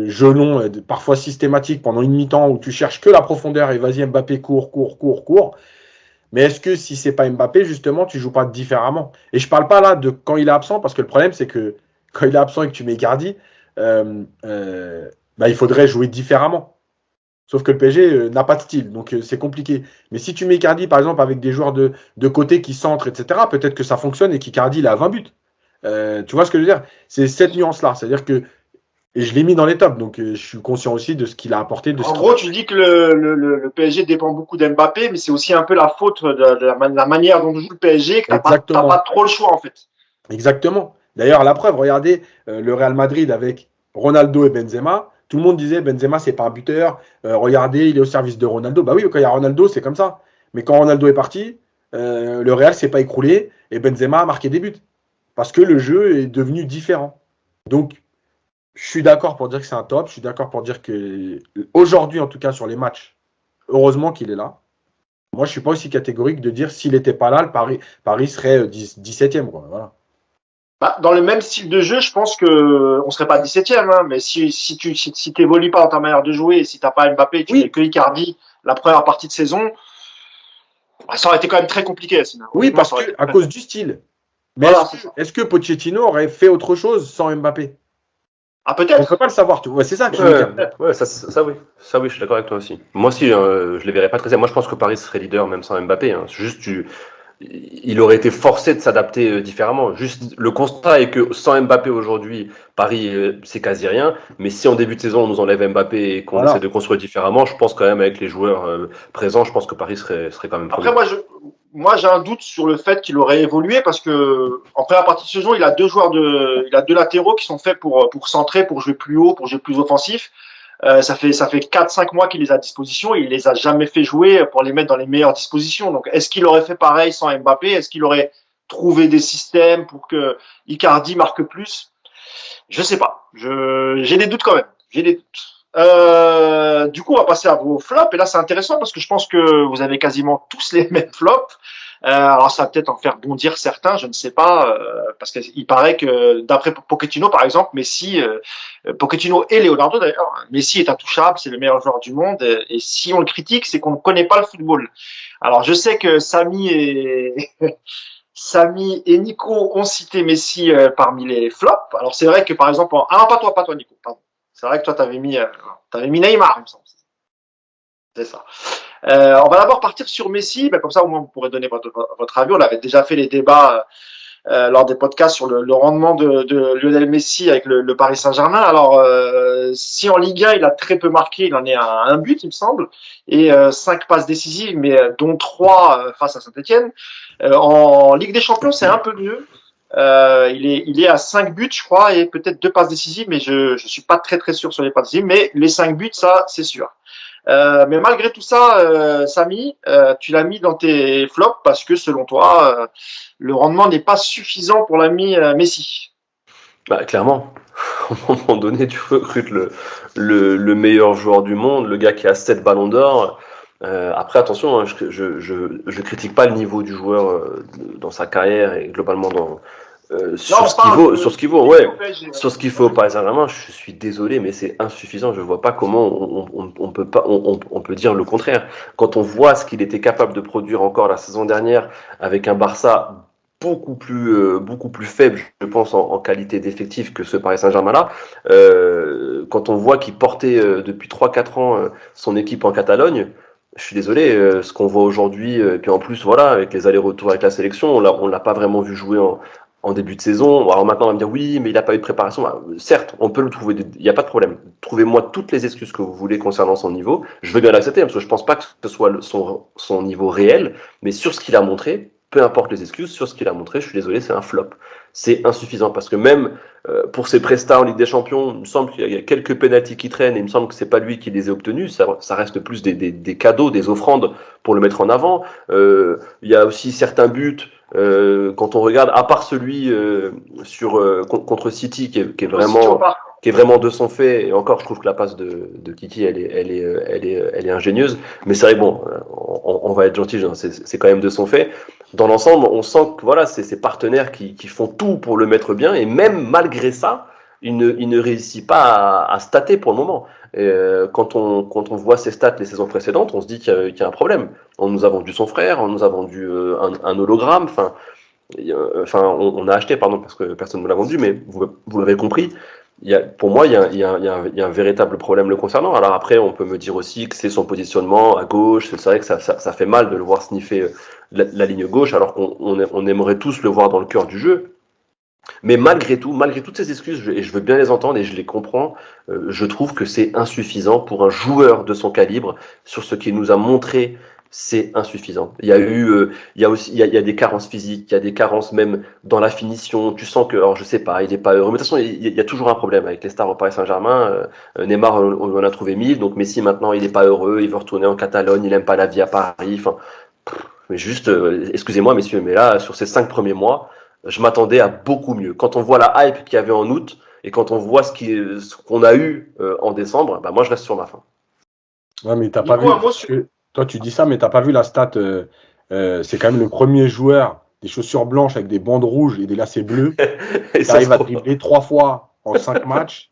jeu long, parfois systématique, pendant une mi-temps où tu cherches que la profondeur et vas-y Mbappé, cours. Mais est-ce que si c'est pas Mbappé, justement, tu joues pas différemment? Et je parle pas là de quand il est absent, parce que le problème, c'est que quand il est absent et que tu mets Icardi, il faudrait jouer différemment. Sauf que le PSG n'a pas de style, donc c'est compliqué. Mais si tu mets Icardi, par exemple, avec des joueurs de côté qui centrent, etc., peut-être que ça fonctionne et qu'Icardi, il a 20 buts. Tu vois ce que je veux dire? C'est cette nuance-là. C'est-à-dire que et je l'ai mis dans les tops, donc je suis conscient aussi de ce qu'il a apporté. En gros, tu dis que le PSG dépend beaucoup d'Mbappé, mais c'est aussi un peu la faute de la manière dont joue le PSG, que t'as pas trop le choix en fait. Exactement. D'ailleurs, la preuve, regardez le Real Madrid avec Ronaldo et Benzema. Tout le monde disait Benzema, c'est pas un buteur. Regardez, il est au service de Ronaldo. Bah oui, quand il y a Ronaldo, c'est comme ça. Mais quand Ronaldo est parti, le Real s'est pas écroulé et Benzema a marqué des buts. Parce que le jeu est devenu différent. Donc, je suis d'accord pour dire que c'est un top. Je suis d'accord pour dire que aujourd'hui, en tout cas sur les matchs, heureusement qu'il est là. Moi, je suis pas aussi catégorique de dire s'il n'était pas là, le Paris serait 17e. Quoi. Voilà. Dans le même style de jeu, je pense que on serait pas 17e. Hein, mais si tu évolues pas dans ta manière de jouer, et si t'as pas Mbappé, tu n'es que Icardi la première partie de saison, ça aurait été quand même très compliqué. Sinon. Oui, parce que à cause du style. Mais voilà, est-ce que Pochettino aurait fait autre chose sans Mbappé? Ah, On peut-être. peut pas le savoir, tu vois. C'est ça que je veux dire. Ouais, ça oui. Ça oui, je suis d'accord avec toi aussi. Moi aussi, je les verrais pas très. Moi, je pense que Paris serait leader même sans Mbappé. Hein. Il aurait été forcé de s'adapter différemment. Juste, le constat est que sans Mbappé aujourd'hui, Paris, c'est quasi rien. Mais si en début de saison, on nous enlève Mbappé et qu'on essaie Voilà. de construire différemment, je pense quand même avec les joueurs présents, je pense que Paris serait quand même Après, premier. moi, j'ai un doute sur le fait qu'il aurait évolué parce que en première partie de saison, il a il a deux latéraux qui sont faits pour centrer, pour jouer plus haut, pour jouer plus offensif. Ça fait 4-5 mois qu'il les a à disposition. Il les a jamais fait jouer pour les mettre dans les meilleures dispositions. Donc, est-ce qu'il aurait fait pareil sans Mbappé? Est-ce qu'il aurait trouvé des systèmes pour que Icardi marque plus? Je sais pas. J'ai des doutes quand même. J'ai des doutes. Du coup, on va passer à vos flops. Et là, c'est intéressant parce que je pense que vous avez quasiment tous les mêmes flops. Alors, ça va peut-être en faire bondir certains, je ne sais pas, parce qu'il paraît que, d'après Pochettino, par exemple, Pochettino et Leonardo d'ailleurs, Messi est intouchable, c'est le meilleur joueur du monde. Et si on le critique, c'est qu'on ne connaît pas le football. Alors, je sais que Samy et Nico ont cité Messi parmi les flops. Alors, c'est vrai que, par exemple, ah, pas toi, Nico, pardon. C'est vrai que toi, t'avais mis Neymar, il me semble. C'est ça. On va d'abord partir sur Messi, comme ça au moins vous pourrez donner votre avis. On avait déjà fait les débats lors des podcasts sur le rendement de Lionel Messi avec le Paris Saint-Germain. Alors, si en Ligue 1 il a très peu marqué, il en est à un but, il me semble, et 5 passes décisives, mais dont 3 face à Saint-Etienne. En Ligue des Champions, c'est un peu mieux. Il est à 5 buts, je crois, et peut-être 2 passes décisives, mais je suis pas très très sûr sur les passes décisives, mais les 5 buts, ça, c'est sûr. Mais malgré tout ça, Samy, tu l'as mis dans tes flops parce que selon toi, le rendement n'est pas suffisant pour l'ami Messi. Bah, clairement, à un moment donné, tu recrutes le meilleur joueur du monde, le gars qui a 7 ballons d'or. Après, attention, hein, je critique pas le niveau du joueur dans sa carrière et globalement sur ce qu'il vaut, sur ce qu'il vaut, ouais, sur ce qu'il faut au Paris Saint-Germain. Je suis désolé, mais c'est insuffisant. Je vois pas comment on peut dire le contraire. Quand on voit ce qu'il était capable de produire encore la saison dernière avec un Barça beaucoup plus faible, je pense, en qualité d'effectif que ce Paris Saint-Germain là. Quand on voit qu'il portait depuis 3-4 ans son équipe en Catalogne. Je suis désolé, ce qu'on voit aujourd'hui, et puis en plus, voilà, avec les allers-retours avec la sélection, on l'a pas vraiment vu jouer en début de saison. Alors maintenant, on va me dire oui, mais il n'a pas eu de préparation. Bah, certes, on peut le trouver, il n'y a pas de problème. Trouvez-moi toutes les excuses que vous voulez concernant son niveau. Je veux bien l'accepter, parce que je pense pas que ce soit son niveau réel, mais sur ce qu'il a montré, peu importe les excuses, sur ce qu'il a montré, je suis désolé, c'est un flop. C'est insuffisant, parce que même pour ses prestats en Ligue des Champions, il me semble qu'il y a quelques pénaltys qui traînent, et il me semble que c'est pas lui qui les a obtenus, ça reste plus des cadeaux, des offrandes pour le mettre en avant. Il y a aussi certains buts, quand on regarde, à part celui contre City, qui est vraiment de son fait, et encore je trouve que la passe de Kiki elle est ingénieuse, mais c'est vrai, bon, on va être gentil, c'est quand même de son fait. Dans l'ensemble, on sent que voilà, c'est ses partenaires qui font tout pour le mettre bien, et même malgré ça, il ne réussit pas à stater pour le moment. Quand on voit ses stats les saisons précédentes, on se dit qu'il y a un problème. On nous a vendu son frère, on nous a vendu un hologramme, on a acheté, pardon, parce que personne ne l'a vendu, mais vous l'avez compris. Pour moi, il y a un véritable problème le concernant. Alors après, on peut me dire aussi que c'est son positionnement à gauche. C'est vrai que ça fait mal de le voir sniffer la ligne gauche, alors qu'on aimerait tous le voir dans le cœur du jeu. Mais malgré toutes ces excuses, et je veux bien les entendre et je les comprends, je trouve que c'est insuffisant pour un joueur de son calibre. Sur ce qu'il nous a montré, c'est insuffisant. Il y a des carences physiques, il y a des carences même dans la finition. Tu sens que, alors je sais pas, il est pas heureux. Mais de toute façon, il y a toujours un problème avec les stars au Paris Saint-Germain. Neymar, on en a trouvé 1000. Donc Messi, maintenant, il est pas heureux. Il veut retourner en Catalogne. Il aime pas la vie à Paris. Mais juste, excusez-moi, messieurs, mais là, sur ces 5 premiers mois, je m'attendais à beaucoup mieux. Quand on voit la hype qu'il y avait en août et quand on voit ce qu'on a eu en décembre, moi je reste sur ma fin. Ouais, mais t'as pas vu. Toi, tu dis ça, mais t'as pas vu la stat. C'est quand même le premier joueur des chaussures blanches avec des bandes rouges et des lacets bleus qui arrive à dribbler 3 fois en 5 matchs.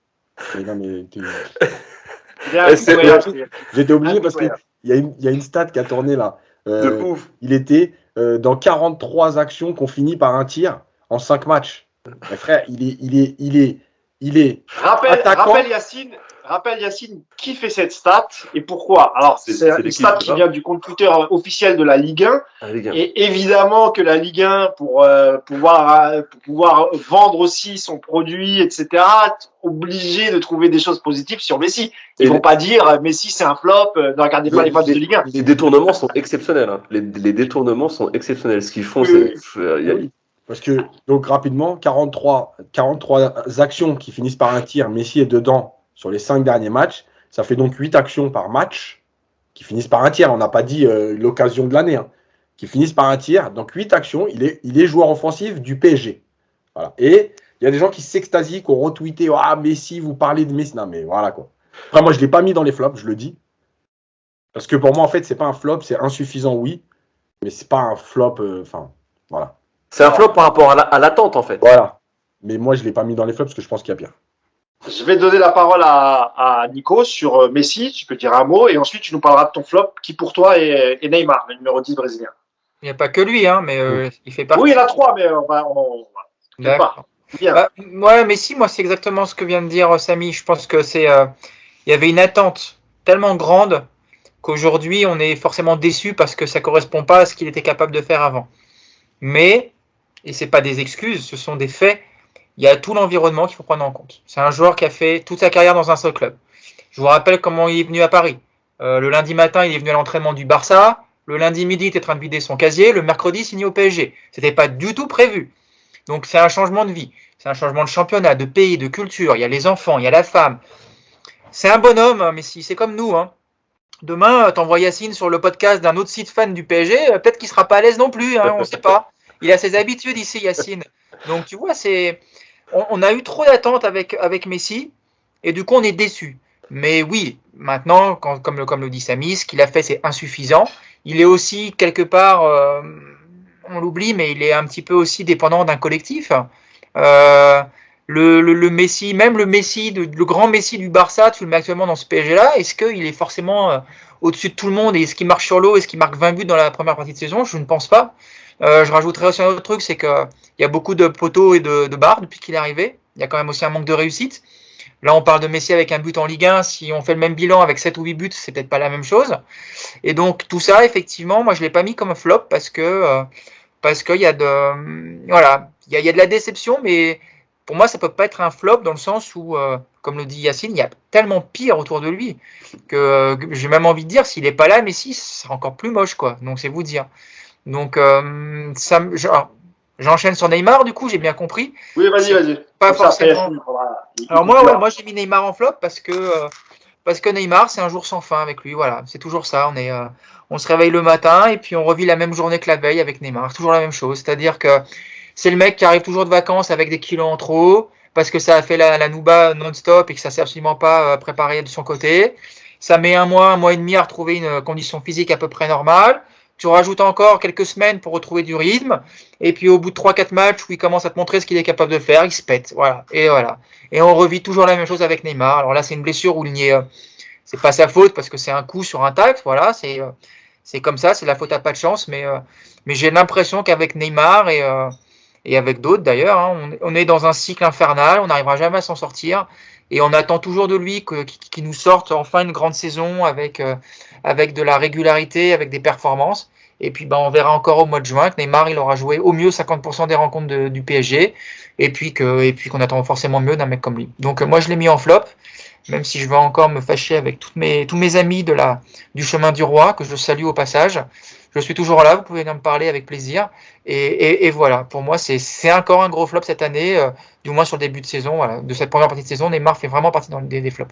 J'étais obligé parce qu'il y a une stat qui a tourné là. De ouf. Il était dans 43 actions qu'on finit par un tir en 5 matchs. Mais frère, il il est attaquant. Rappelle Yacine qui fait cette stat et pourquoi. Alors, c'est une stat qui vient du compte Twitter officiel de la Ligue 1. Et évidemment que la Ligue 1, pour pouvoir vendre aussi son produit, etc., obligé de trouver des choses positives sur Messi. Ils vont pas dire Messi c'est un flop, ne regardez pas les matchs de Ligue 1. Les détournements sont exceptionnels. Hein. Les détournements sont exceptionnels. Ce qu'ils font, oui. Parce que, donc rapidement, 43 actions qui finissent par un tir, Messi est dedans sur les 5 derniers matchs. Ça fait donc 8 actions par match qui finissent par un tir. On n'a pas dit l'occasion de l'année, hein, qui finissent par un tir. Donc 8 actions, il est joueur offensif du PSG. Voilà. Et il y a des gens qui s'extasient, qui ont retweeté « Ah, Messi, vous parlez de Messi ». Non, mais voilà quoi. Après, moi, je ne l'ai pas mis dans les flops, je le dis. Parce que pour moi, en fait, c'est pas un flop, c'est insuffisant, oui. Mais c'est pas un flop, voilà. C'est un flop par rapport à l'attente, en fait. Voilà. Mais moi, je ne l'ai pas mis dans les flops parce que je pense qu'il y a pire. Je vais donner la parole à Nico sur Messi. Tu peux dire un mot et ensuite tu nous parleras de ton flop qui pour toi est Neymar, le numéro 10 brésilien. Il n'y a pas que lui, hein, mais il fait partie. Oui, il y en a 3, mais on va D'accord. Ouais, Messi, moi, c'est exactement ce que vient de dire Samy. Je pense que il y avait une attente tellement grande qu'aujourd'hui, on est forcément déçu parce que ça ne correspond pas à ce qu'il était capable de faire avant. Mais, et ce n'est pas des excuses, ce sont des faits, il y a tout l'environnement qu'il faut prendre en compte. C'est un joueur qui a fait toute sa carrière dans un seul club. Je vous rappelle comment il est venu à Paris. Le lundi matin, il est venu à l'entraînement du Barça. Le lundi midi, il était en train de vider son casier. Le mercredi, signé au PSG. Ce n'était pas du tout prévu. Donc, c'est un changement de vie. C'est un changement de championnat, de pays, de culture. Il y a les enfants, il y a la femme. C'est un bonhomme, hein, Messi. C'est comme nous. Hein. Demain, t'envoies Yacine sur le podcast d'un autre site fan du PSG. Peut-être qu'il ne sera pas à l'aise non plus. Hein, on ne sait pas. Il a ses habitudes ici, Yacine. Donc, tu vois, on a eu trop d'attentes avec Messi. Et du coup, on est déçus. Mais oui, maintenant, comme le dit Samy, ce qu'il a fait, c'est insuffisant. Il est aussi, quelque part, on l'oublie, mais il est un petit peu aussi dépendant d'un collectif. Le Messi, même le grand Messi du Barça, tu le mets actuellement dans ce PSG-là, est-ce qu'il est forcément au-dessus de tout le monde et est-ce qu'il marche sur l'eau, est-ce qu'il marque 20 buts dans la première partie de saison? Je ne pense pas. Je rajouterais aussi un autre truc, c'est qu'il y a beaucoup de poteaux et de barres depuis qu'il est arrivé. Il y a quand même aussi un manque de réussite. Là, on parle de Messi avec un but en Ligue 1. Si on fait le même bilan avec 7 ou 8 buts, c'est peut-être pas la même chose. Et donc, tout ça, effectivement, moi, je l'ai pas mis comme un flop parce qu'il y a il y a de la déception, mais pour moi, ça peut pas être un flop dans le sens où, comme le dit Yacine, il y a tellement pire autour de lui que j'ai même envie de dire, s'il est pas là, Messi, c'est encore plus moche, quoi. Donc, c'est vous dire. Donc, j'enchaîne sur Neymar, du coup, j'ai bien compris. Oui, vas-y. Pas forcément. Alors moi, j'ai mis Neymar en flop parce que Neymar, c'est un jour sans fin avec lui. Voilà, c'est toujours ça. On se réveille le matin et puis on revit la même journée que la veille avec Neymar. Toujours la même chose. C'est-à-dire que c'est le mec qui arrive toujours de vacances avec des kilos en trop parce que ça a fait la nouba non-stop et que ça s'est absolument pas préparé de son côté. Ça met un mois et demi à retrouver une condition physique à peu près normale. Tu rajoutes encore quelques semaines pour retrouver du rythme. Et puis au bout de 3-4 matchs où il commence à te montrer ce qu'il est capable de faire, il se pète. Voilà. Et on revit toujours la même chose avec Neymar. Alors là, c'est une blessure où c'est pas sa faute parce que c'est un coup sur un tacle. Voilà, c'est comme ça, c'est la faute à pas de chance. Mais j'ai l'impression qu'avec Neymar et avec d'autres d'ailleurs, hein, on est dans un cycle infernal. On n'arrivera jamais à s'en sortir. Et on attend toujours de lui qu'il nous sorte enfin une grande saison avec de la régularité, avec des performances. Et puis on verra encore au mois de juin que Neymar il aura joué au mieux 50% des rencontres du PSG. Et puis qu'on attend forcément mieux d'un mec comme lui. Donc moi je l'ai mis en flop, même si je vais encore me fâcher avec tous mes amis du chemin du roi, que je salue au passage. Je suis toujours là, vous pouvez venir me parler avec plaisir. Et voilà, pour moi, c'est encore un gros flop cette année, du moins sur le début de saison. Voilà, de cette première partie de saison, Neymar fait vraiment partie des flops.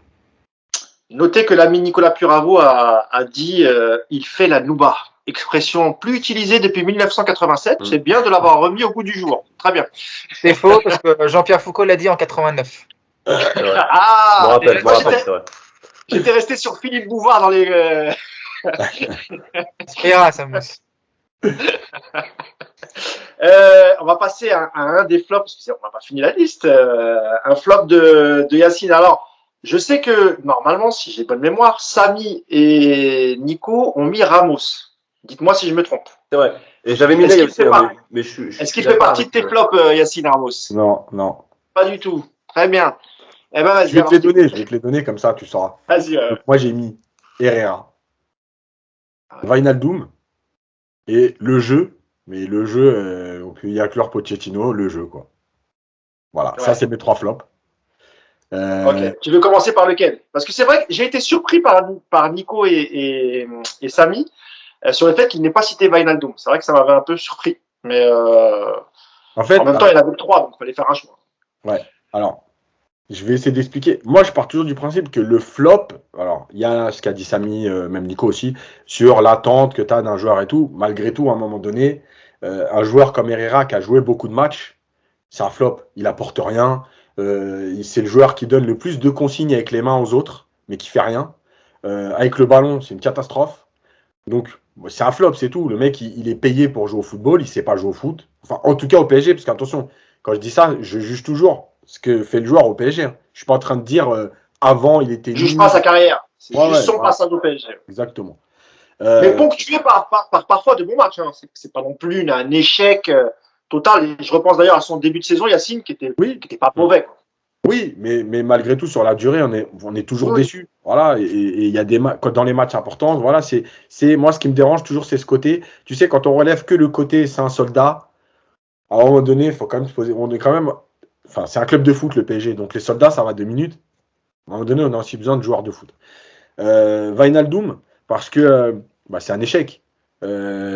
Notez que l'ami Nicolas Puravo a dit il fait la nouba. Expression plus utilisée depuis 1987. C'est bien de l'avoir remis au goût du jour. Très bien. C'est faux, parce que Jean-Pierre Foucault l'a dit en 89. Ah, je me rappelle, c'est vrai. J'étais resté sur Philippe Bouvard dans les... C'est rare, ça mousse. On va passer à un des flops, parce qu'on n'a pas fini la liste. Un flop de Yacine. Alors, je sais que normalement, si j'ai bonne mémoire, Samy et Nico ont mis Ramos. Dites-moi si je me trompe. C'est vrai. Et j'avais mis Neymar aussi. Est-ce qu'il fait partie de tes flops, Yacine Ramos? Non. Pas du tout. Très bien. Eh ben, vas-y. Je vais te les donner comme ça, tu sauras. Vas-y. Donc, moi, j'ai mis Herrera, Wijnaldum et le jeu. Mais le jeu, on peut y inclure Pochettino, le jeu, quoi. Voilà, Ouais. ça, c'est mes 3 flops. Ok. Tu veux commencer par lequel? Parce que c'est vrai que j'ai été surpris par Nico et Samy sur le fait qu'il n'ait pas cité Wijnaldum. C'est vrai que ça m'avait un peu surpris. Mais En fait, en même temps, il y en avait que 3, donc il fallait faire un choix. ouais. Alors, je vais essayer d'expliquer. Moi, je pars toujours du principe que le flop, alors, il y a ce qu'a dit Samy, même Nico aussi, sur l'attente que tu as d'un joueur et tout. Malgré tout, à un moment donné, un joueur comme Herrera qui a joué beaucoup de matchs, c'est un flop. Il apporte rien. C'est le joueur qui donne le plus de consignes avec les mains aux autres, mais qui fait rien. Avec le ballon, c'est une catastrophe. Donc, c'est un flop, c'est tout. Le mec, il est payé pour jouer au football, il sait pas jouer au foot. Enfin, en tout cas au PSG, parce qu'attention, quand je dis ça, je juge toujours ce que fait le joueur au PSG. Hein. Je suis pas en train de dire avant, il était Il ne juge nul. pas sa carrière. C'est Ouais, juste son voilà. passage au PSG. Exactement. Mais ponctué par parfois de bons matchs. Hein. C'est pas non plus un échec total. Et je repense d'ailleurs à son début de saison, Yacine, qui était pas mauvais. Quoi. Oui, mais malgré tout, sur la durée, on est toujours déçu. Voilà, et il y a dans les matchs importants, voilà, c'est moi ce qui me dérange toujours, c'est ce côté. Tu sais, quand on relève que le côté, c'est un soldat. À un moment donné, il faut quand même se poser. On est quand même. Enfin, c'est un club de foot, le PSG. Donc les soldats, ça va 2 minutes. À un moment donné, on a aussi besoin de joueurs de foot. Wijnaldum, parce que c'est un échec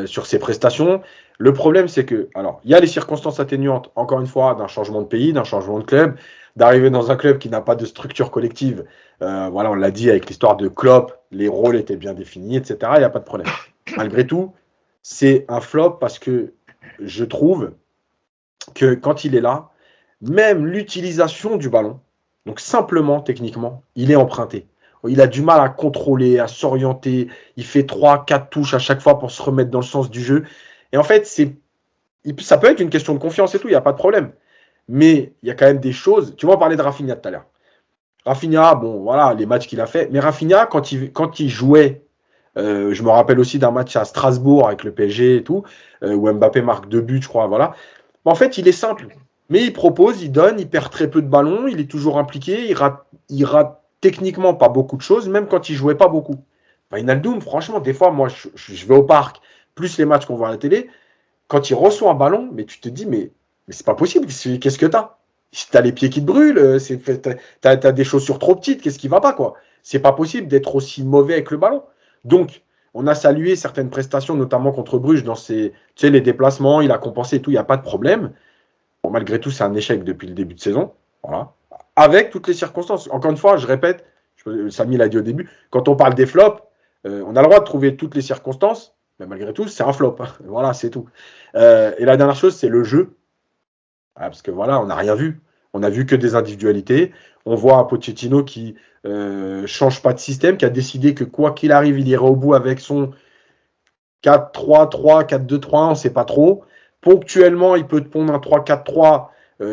sur ses prestations. Le problème, c'est que, alors, il y a les circonstances atténuantes, encore une fois, d'un changement de pays, d'un changement de club, d'arriver dans un club qui n'a pas de structure collective. Voilà, on l'a dit avec l'histoire de Klopp, les rôles étaient bien définis, etc. Il n'y a pas de problème. Malgré tout, c'est un flop parce que je trouve que quand il est là, même l'utilisation du ballon, donc simplement techniquement, il est emprunté. Il a du mal à contrôler, à s'orienter. Il fait 3-4 touches à chaque fois pour se remettre dans le sens du jeu. Et en fait, ça peut être une question de confiance et tout, il n'y a pas de problème. Mais il y a quand même des choses. Tu m'en parlais de Rafinha tout à l'heure. Rafinha, bon, voilà, les matchs qu'il a fait. Mais Rafinha, quand il jouait, je me rappelle aussi d'un match à Strasbourg avec le PSG et tout, où Mbappé marque 2 buts, je crois, voilà. En fait, il est simple. Mais il propose, il donne, il perd très peu de ballons, il est toujours impliqué, il rate techniquement pas beaucoup de choses, même quand il jouait pas beaucoup. Wijnaldum, franchement, des fois, moi, je vais au parc, plus les matchs qu'on voit à la télé, quand il reçoit un ballon, mais tu te dis, mais c'est pas possible, qu'est-ce que t'as? T'as les pieds qui te brûlent, t'as des chaussures trop petites, qu'est-ce qui va pas, quoi? C'est pas possible d'être aussi mauvais avec le ballon. Donc, on a salué certaines prestations, notamment contre Bruges, dans les déplacements, il a compensé et tout, il n'y a pas de problème. Bon, malgré tout, c'est un échec depuis le début de saison. Voilà. Avec toutes les circonstances. Encore une fois, je répète, Samy l'a dit au début, quand on parle des flops, on a le droit de trouver toutes les circonstances, mais malgré tout, c'est un flop. Voilà, c'est tout. Et la dernière chose, c'est le jeu. Parce que voilà, on n'a rien vu. On n'a vu que des individualités. On voit un Pochettino qui change pas de système, qui a décidé que quoi qu'il arrive, il irait au bout avec son 4-3-3, 4-2-3-1, on ne sait pas trop. Ponctuellement, il peut te pondre un 3-4-3,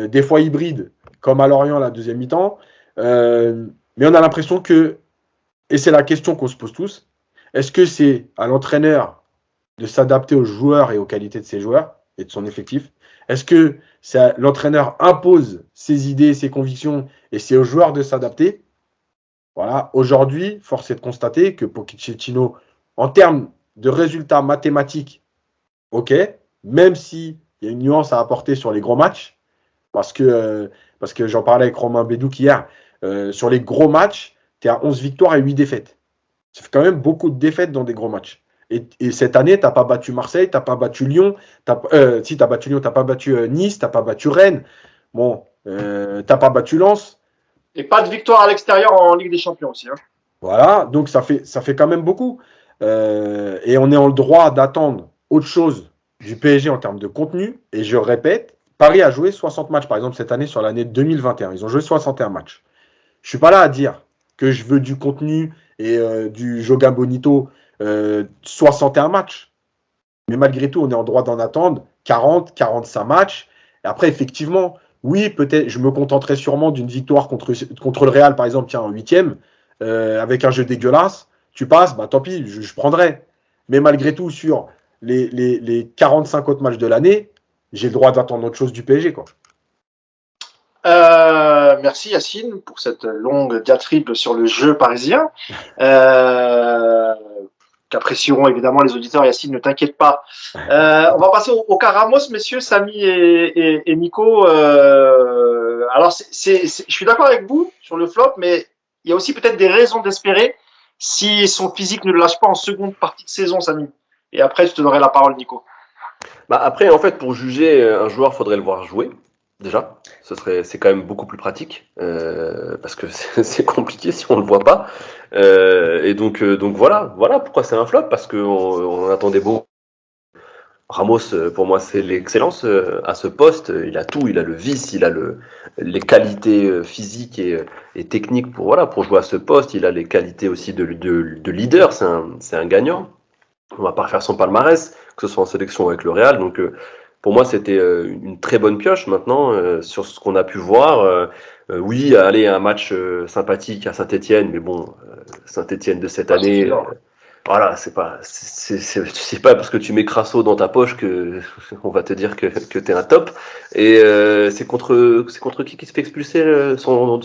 des fois hybride, comme à Lorient la deuxième mi-temps. Mais on a l'impression que, et c'est la question qu'on se pose tous, est-ce que c'est à l'entraîneur de s'adapter aux joueurs et aux qualités de ses joueurs et de son effectif? Est-ce que l'entraîneur impose ses idées, ses convictions et c'est aux joueurs de s'adapter? Voilà. Aujourd'hui, force est de constater que Pochettino, en termes de résultats mathématiques, ok, même s'il y a une nuance à apporter sur les gros matchs, parce que j'en parlais avec Romain Bédouk hier, sur les gros matchs, tu es à 11 victoires et 8 défaites. Ça fait quand même beaucoup de défaites dans des gros matchs. Et cette année, tu n'as pas battu Marseille, tu n'as pas battu Lyon, si tu as battu Lyon, tu n'as pas battu Nice, tu n'as pas battu Rennes, bon, tu n'as pas battu Lens. Et pas de victoire à l'extérieur en Ligue des Champions aussi. Hein. Voilà, donc ça fait quand même beaucoup. Et on est en droit d'attendre autre chose du PSG en termes de contenu. Et je répète, Paris a joué 60 matchs, par exemple, cette année sur l'année 2021. Ils ont joué 61 matchs. Je ne suis pas là à dire que je veux du contenu et du Joga Bonito 61 matchs. Mais malgré tout, on est en droit d'en attendre 40, 45 matchs. Et après, effectivement, oui, peut-être, je me contenterai sûrement d'une victoire contre le Real, par exemple, tiens, en 8e, avec un jeu dégueulasse. Tu passes, bah tant pis, je prendrai. Mais malgré tout, sur les 45 autres matchs de l'année, j'ai le droit d'attendre autre chose du PSG, quoi. merci Yacine pour cette longue diatribe sur le jeu parisien. Qu'apprécieront évidemment les auditeurs. Yacine, ne t'inquiète pas. On va passer au cas Ramos, messieurs, Samy et Nico. Alors, je suis d'accord avec vous sur le flop, mais il y a aussi peut-être des raisons d'espérer si son physique ne le lâche pas en seconde partie de saison, Samy. Et après, je te donnerai la parole, Nico. Bah après, en fait, pour juger un joueur, faudrait le voir jouer. Déjà, c'est quand même beaucoup plus pratique parce que c'est compliqué si on le voit pas. Et donc voilà pourquoi c'est un flop, parce que on attendait beaucoup. Ramos, pour moi, c'est l'excellence à ce poste. Il a tout, il a le vice, il a les qualités physiques et techniques pour jouer à ce poste. Il a les qualités aussi de leader. C'est un gagnant. On va pas refaire son palmarès, que ce soit en sélection avec le Real. Donc pour moi, c'était une très bonne pioche. Maintenant, sur ce qu'on a pu voir, oui, aller à un match sympathique à Saint-Etienne, mais bon, Saint-Etienne de cette année, voilà, c'est pas parce que tu mets Crasso dans ta poche que on va te dire que t'es un top. Et c'est contre qui se fait expulser son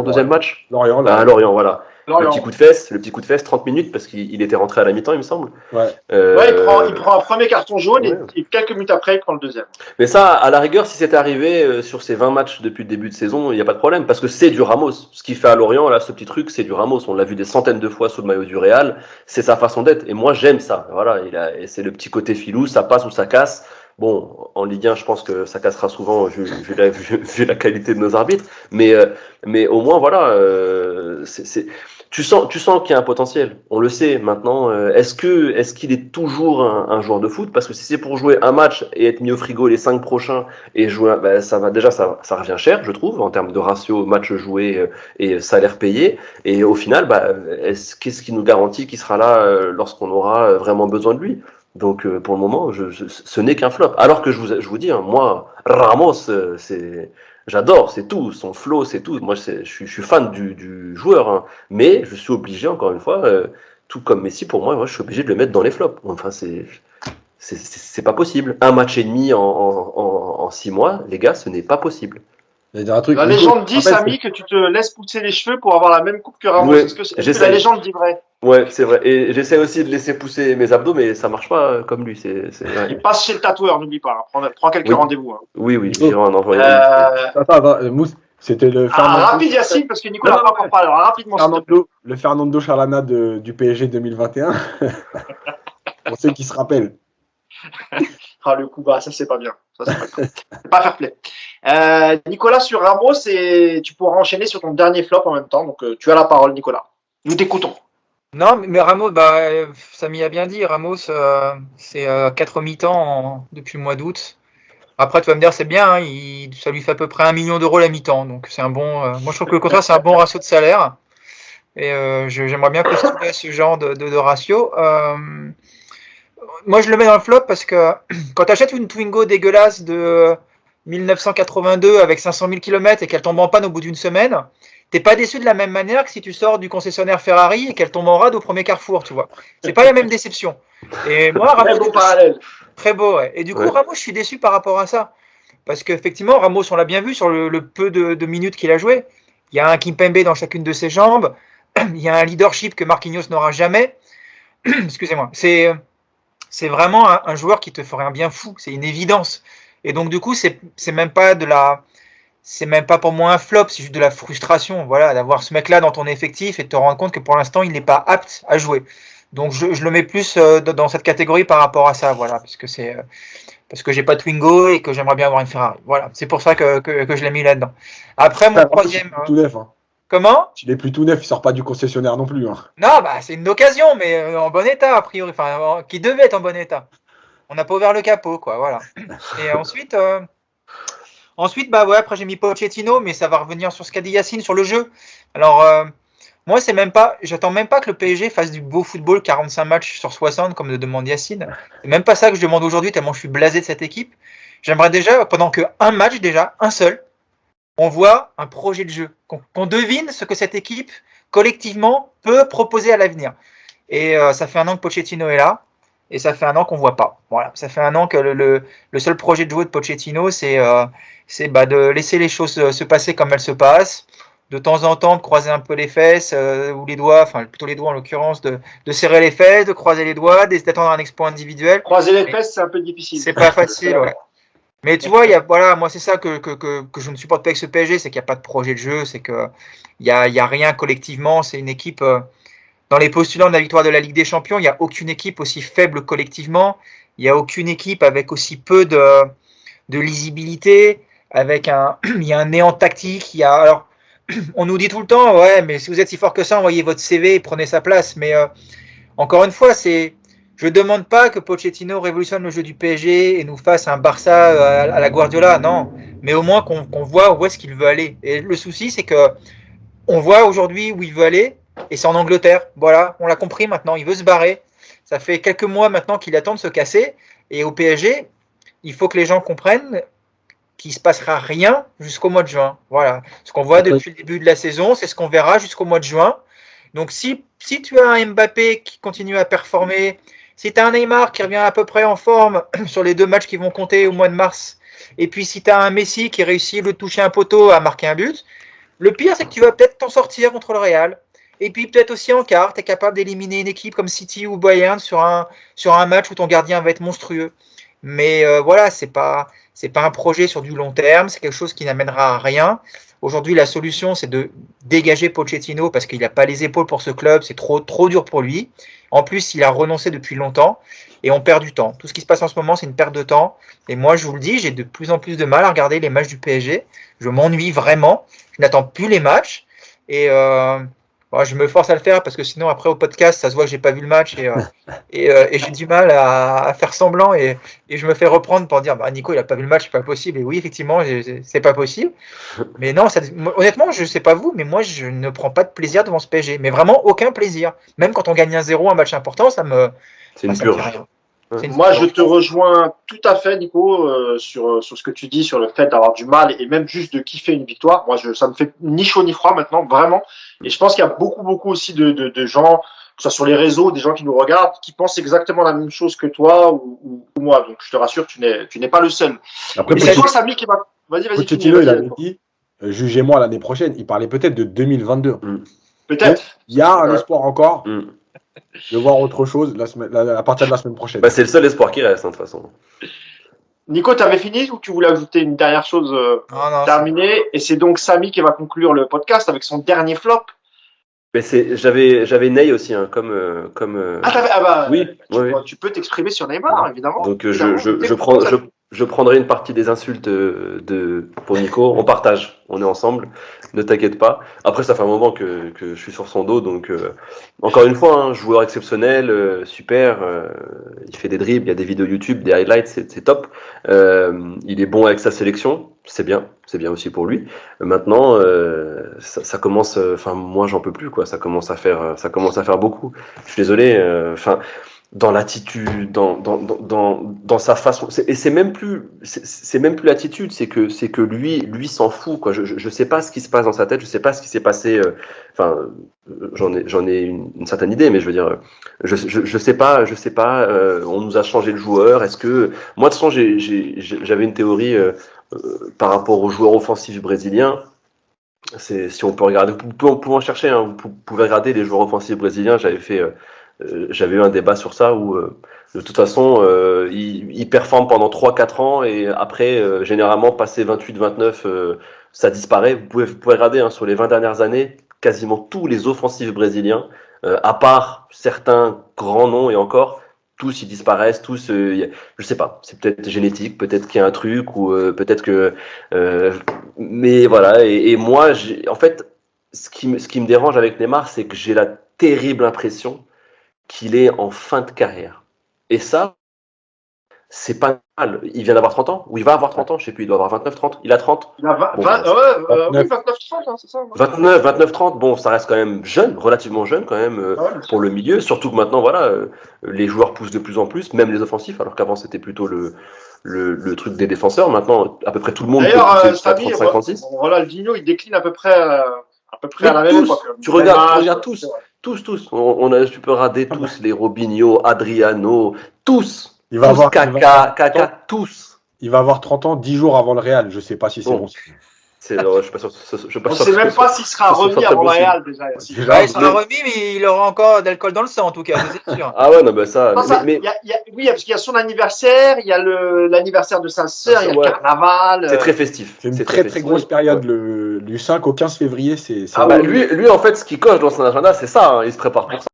deuxième match? Lorient, Lorient, voilà. Lorient. Le petit coup de fesse, 30 minutes, parce qu'il était rentré à la mi-temps, il me semble. Ouais. Il prend un premier carton jaune ouais. et quelques minutes après, il prend le deuxième. Mais ça, à la rigueur, si c'était arrivé sur ces 20 matchs depuis le début de saison, il n'y a pas de problème, parce que c'est du Ramos. Ce qu'il fait à Lorient, là, ce petit truc, c'est du Ramos. On l'a vu des centaines de fois sous le maillot du Real. C'est sa façon d'être. Et moi, j'aime ça. Voilà, et c'est le petit côté filou, ça passe ou ça casse. Bon, en Ligue 1, je pense que ça cassera souvent vu la qualité de nos arbitres. Mais au moins, voilà, tu sens qu'il y a un potentiel. On le sait maintenant. Est-ce qu'il est toujours un joueur de foot? Parce que si c'est pour jouer un match et être mis au frigo les 5 prochains et jouer, ben, ça revient cher, je trouve, en termes de ratio match joué et salaire payé. Et au final, qu'est-ce qui nous garantit qu'il sera là lorsqu'on aura vraiment besoin de lui? Donc pour le moment, ce n'est qu'un flop. Alors que je vous dis, hein, moi, Ramos, j'adore, c'est tout, son flow, c'est tout. Moi, je suis fan du joueur, hein, mais je suis obligé, encore une fois, tout comme Messi, pour moi, je suis obligé de le mettre dans les flops. Enfin, c'est pas possible. Un match et demi en 6 mois, les gars, ce n'est pas possible. Un truc, La légende dit, Samy, que tu te laisses pousser les cheveux pour avoir la même coupe que Ramos. Ouais, Est-ce que la légende dit vrai? Ouais, c'est vrai. Et j'essaie aussi de laisser pousser mes abdos, mais ça marche pas comme lui. Ouais. Il passe chez le tatoueur, n'oublie pas. Hein. Prends quelques rendez-vous. Hein. Oui, j'irai en envoyer. Attends, Mousse, c'était le rapide, Yacine, parce que Nicolas n'a pas encore parlé. Alors, rapidement, le Fernando Charlana du PSG 2021. On sait qui se rappelle. Le coup bas, ça c'est pas bien. C'est pas fair play. Nicolas, sur Ramos, tu pourras enchaîner sur ton dernier flop en même temps. Donc tu as la parole, Nicolas. Nous t'écoutons. Non, mais Ramos, Samy a bien dit, Ramos, c'est 4 mi-temps depuis le mois d'août. Après, tu vas me dire, c'est bien, hein, ça lui fait à peu près 1 million d'euros la mi-temps. Donc c'est un bon. Moi, je trouve que le contraire, c'est un bon ratio de salaire. Et j'aimerais bien postuler à ce genre de ratio. Moi, je le mets dans le flop parce que quand tu achètes une Twingo dégueulasse de 1982 avec 500 000 km et qu'elle tombe en panne au bout d'une semaine, t'es pas déçu de la même manière que si tu sors du concessionnaire Ferrari et qu'elle tombe en rade au premier carrefour, tu vois. C'est pas la même déception. Et moi, Ramos, très beau parallèle. Très beau, ouais. Et du coup, Ramos, je suis déçu par rapport à ça. Parce qu'effectivement, Ramos, on l'a bien vu sur le peu de minutes qu'il a joué. Il y a un Kimpembe dans chacune de ses jambes. Il y a un leadership que Marquinhos n'aura jamais. Excusez-moi. C'est vraiment un joueur qui te ferait un bien fou. C'est une évidence. Et donc, du coup, c'est même pas pour moi un flop, c'est juste de la frustration, voilà, d'avoir ce mec-là dans ton effectif et de te rendre compte que pour l'instant, il n'est pas apte à jouer. Donc, je le mets plus dans cette catégorie par rapport à ça, voilà, parce que j'ai pas de Twingo et que j'aimerais bien avoir une Ferrari. Voilà, c'est pour ça que je l'ai mis là-dedans. Après, mon troisième. Tout neuf, hein. Comment? Il est plus tout neuf, il sort pas du concessionnaire non plus. Hein. Non, c'est une occasion, mais en bon état, a priori, enfin, qui devait être en bon état. On n'a pas ouvert le capot, quoi, voilà. Et ensuite, après j'ai mis Pochettino, mais ça va revenir sur ce qu'a dit Yacine sur le jeu. Alors, moi, j'attends même pas que le PSG fasse du beau football 45 matchs sur 60, comme le demande Yacine. C'est même pas ça que je demande aujourd'hui, tellement je suis blasé de cette équipe. J'aimerais déjà, pendant qu'un match déjà, un seul, on voit un projet de jeu, qu'on devine ce que cette équipe, collectivement, peut proposer à l'avenir. Et ça fait 1 an que Pochettino est là. et ça fait un an qu'on voit pas. Voilà, ça fait un an que le seul projet de jeu de Pochettino, c'est de laisser les choses se passer comme elles se passent, de temps en temps de croiser un peu les fesses ou les doigts, enfin plutôt les doigts en l'occurrence, de serrer les fesses, de croiser les doigts, d'attendre un exploit individuel. Croiser les fesses, c'est un peu difficile. C'est pas facile, ouais. Mais tu vois, voilà, moi c'est ça que je ne supporte pas avec ce PSG, c'est qu'il n'y a pas de projet de jeu, c'est que il y a rien collectivement, c'est une équipe dans les postulants de la victoire de la Ligue des Champions, il n'y a aucune équipe aussi faible collectivement, il n'y a aucune équipe avec aussi peu de lisibilité, il y a un néant tactique, alors on nous dit tout le temps, ouais, mais si vous êtes si fort que ça, envoyez votre CV et prenez sa place, mais encore une fois, je demande pas que Pochettino révolutionne le jeu du PSG et nous fasse un Barça à la Guardiola, non. Mais au moins qu'on voit où est-ce qu'il veut aller. Et le souci, c'est que on voit aujourd'hui où il veut aller, et c'est en Angleterre. Voilà, on l'a compris maintenant, il veut se barrer. Ça fait quelques mois maintenant qu'il attend de se casser. Et au PSG, il faut que les gens comprennent qu'il ne se passera rien jusqu'au mois de juin. Voilà, ce qu'on voit depuis le début de la saison, c'est ce qu'on verra jusqu'au mois de juin. Donc si tu as un Mbappé qui continue à performer, si tu as un Neymar qui revient à peu près en forme sur les 2 matchs qui vont compter au mois de mars, et puis si tu as un Messi qui réussit de toucher un poteau à marquer un but, le pire c'est que tu vas peut-être t'en sortir contre le Real. Et puis peut-être aussi en quart, tu es capable d'éliminer une équipe comme City ou Bayern sur un match où ton gardien va être monstrueux. Mais voilà, c'est pas un projet sur du long terme, c'est quelque chose qui n'amènera à rien. Aujourd'hui, la solution, c'est de dégager Pochettino parce qu'il n'a pas les épaules pour ce club, c'est trop dur pour lui. En plus, il a renoncé depuis longtemps et on perd du temps. Tout ce qui se passe en ce moment, c'est une perte de temps. Et moi, je vous le dis, j'ai de plus en plus de mal à regarder les matchs du PSG. Je m'ennuie vraiment. Je n'attends plus les matchs. Et je me force à le faire parce que sinon, après, au podcast, ça se voit que j'ai pas vu le match et j'ai du mal à faire semblant et je me fais reprendre pour dire Nico, il a pas vu le match, c'est pas possible. Et oui, effectivement, c'est pas possible. Mais non, honnêtement, je sais pas vous, mais moi, je ne prends pas de plaisir devant ce PSG. Mais vraiment aucun plaisir. Même quand on gagne 1-0, un match important, c'est une purge. Moi, je te rejoins tout à fait, Nico, sur ce que tu dis, sur le fait d'avoir du mal et même juste de kiffer une victoire. Moi, ça me fait ni chaud ni froid maintenant, vraiment. Et je pense qu'il y a beaucoup aussi de gens, que ce soit sur les réseaux, des gens qui nous regardent, qui pensent exactement la même chose que toi ou moi. Donc, je te rassure, tu n'es pas le seul. Après, c'est toi, Samy, qui va. Vas-y. Pochettino, il avait dit, jugez-moi l'année prochaine. Il parlait peut-être de 2022. Peut-être. Il y a un espoir encore. De voir autre chose à partir de la semaine prochaine. C'est le seul espoir qui reste, de toute façon. Nico, tu avais fini ou tu voulais ajouter une dernière chose terminée? Et c'est donc Samy qui va conclure le podcast avec son dernier flop. Mais j'avais Ney aussi, hein, comme. Oui. Tu peux t'exprimer sur Neymar, évidemment. Donc je prendrai une partie des insultes pour Nico. On partage, on est ensemble. Ne t'inquiète pas. Après, ça fait un moment que je suis sur son dos, donc encore une fois, un joueur exceptionnel, super. Il fait des dribbles, il y a des vidéos YouTube, des highlights, c'est top. Il est bon avec sa sélection, c'est bien aussi pour lui. Maintenant, ça commence. Moi, j'en peux plus, quoi. Ça commence à faire beaucoup. Je suis désolé. Dans l'attitude, dans sa façon, et c'est même plus l'attitude, c'est que lui s'en fout, quoi. Je sais pas ce qui se passe dans sa tête, je sais pas ce qui s'est passé. J'en ai une certaine idée, mais je veux dire, je sais pas. On nous a changé le joueur. Est-ce que moi de toute façon j'avais une théorie par rapport aux joueurs offensifs brésiliens. Si on peut regarder, vous pouvez en chercher, hein, vous pouvez regarder les joueurs offensifs brésiliens. J'avais eu un débat sur ça où de toute façon ils performent pendant 3-4 ans et après généralement passé 28-29 ça disparaît. Vous pouvez regarder, hein, sur les 20 dernières années, quasiment tous les offensifs brésiliens, à part certains grands noms et encore, tous ils disparaissent, tous je sais pas, c'est peut-être génétique, peut-être qu'il y a un truc ou peut-être que mais voilà, et moi en fait ce qui me dérange avec Neymar, c'est que j'ai la terrible impression qu'il est en fin de carrière. Et ça, c'est pas mal. Il vient d'avoir 30 ans, ou il va avoir 30 ans, je sais plus, il doit avoir 29-30. Il a 30. Il a 29-30, hein, c'est ça. 29-30, bon, ça reste quand même jeune, relativement jeune quand même, pour le milieu. Surtout que maintenant, voilà, les joueurs poussent de plus en plus, même les offensifs, alors qu'avant c'était plutôt le truc des défenseurs. Maintenant, à peu près tout le monde peut pousser à 35-36. Ronaldinho, il décline à peu près à la même époque. Tu regardes tous. Tu peux rader tous les Robinho, Adriano, tous. Il va Tous, avoir Kaka, tous. il va avoir 30 ans 10 jours avant le Real. Je sais pas si c'est Bon. bon. Je suis pas sûr. Je suis pas On ne sûr sait que même ce pas soit- s'il sera que ce soit remis très avant le possible. Real déjà. Déjà, Ouais, il sera remis, mais il aura encore d'alcool dans le sang, en tout cas, ça, c'est sûr. Ah ouais, non, bah ça. Non, ça, mais oui, parce qu'il y a son anniversaire, il y a l'anniversaire de sa sœur, il y a Ouais. le carnaval. c'est très festif. c'est une C'est très festif. grosse période. Ouais. Du 5 au 15 février, c'est Ah Bah, ouais. lui, en fait, ce qu'il coche dans son agenda, c'est ça. Il se prépare pour ça.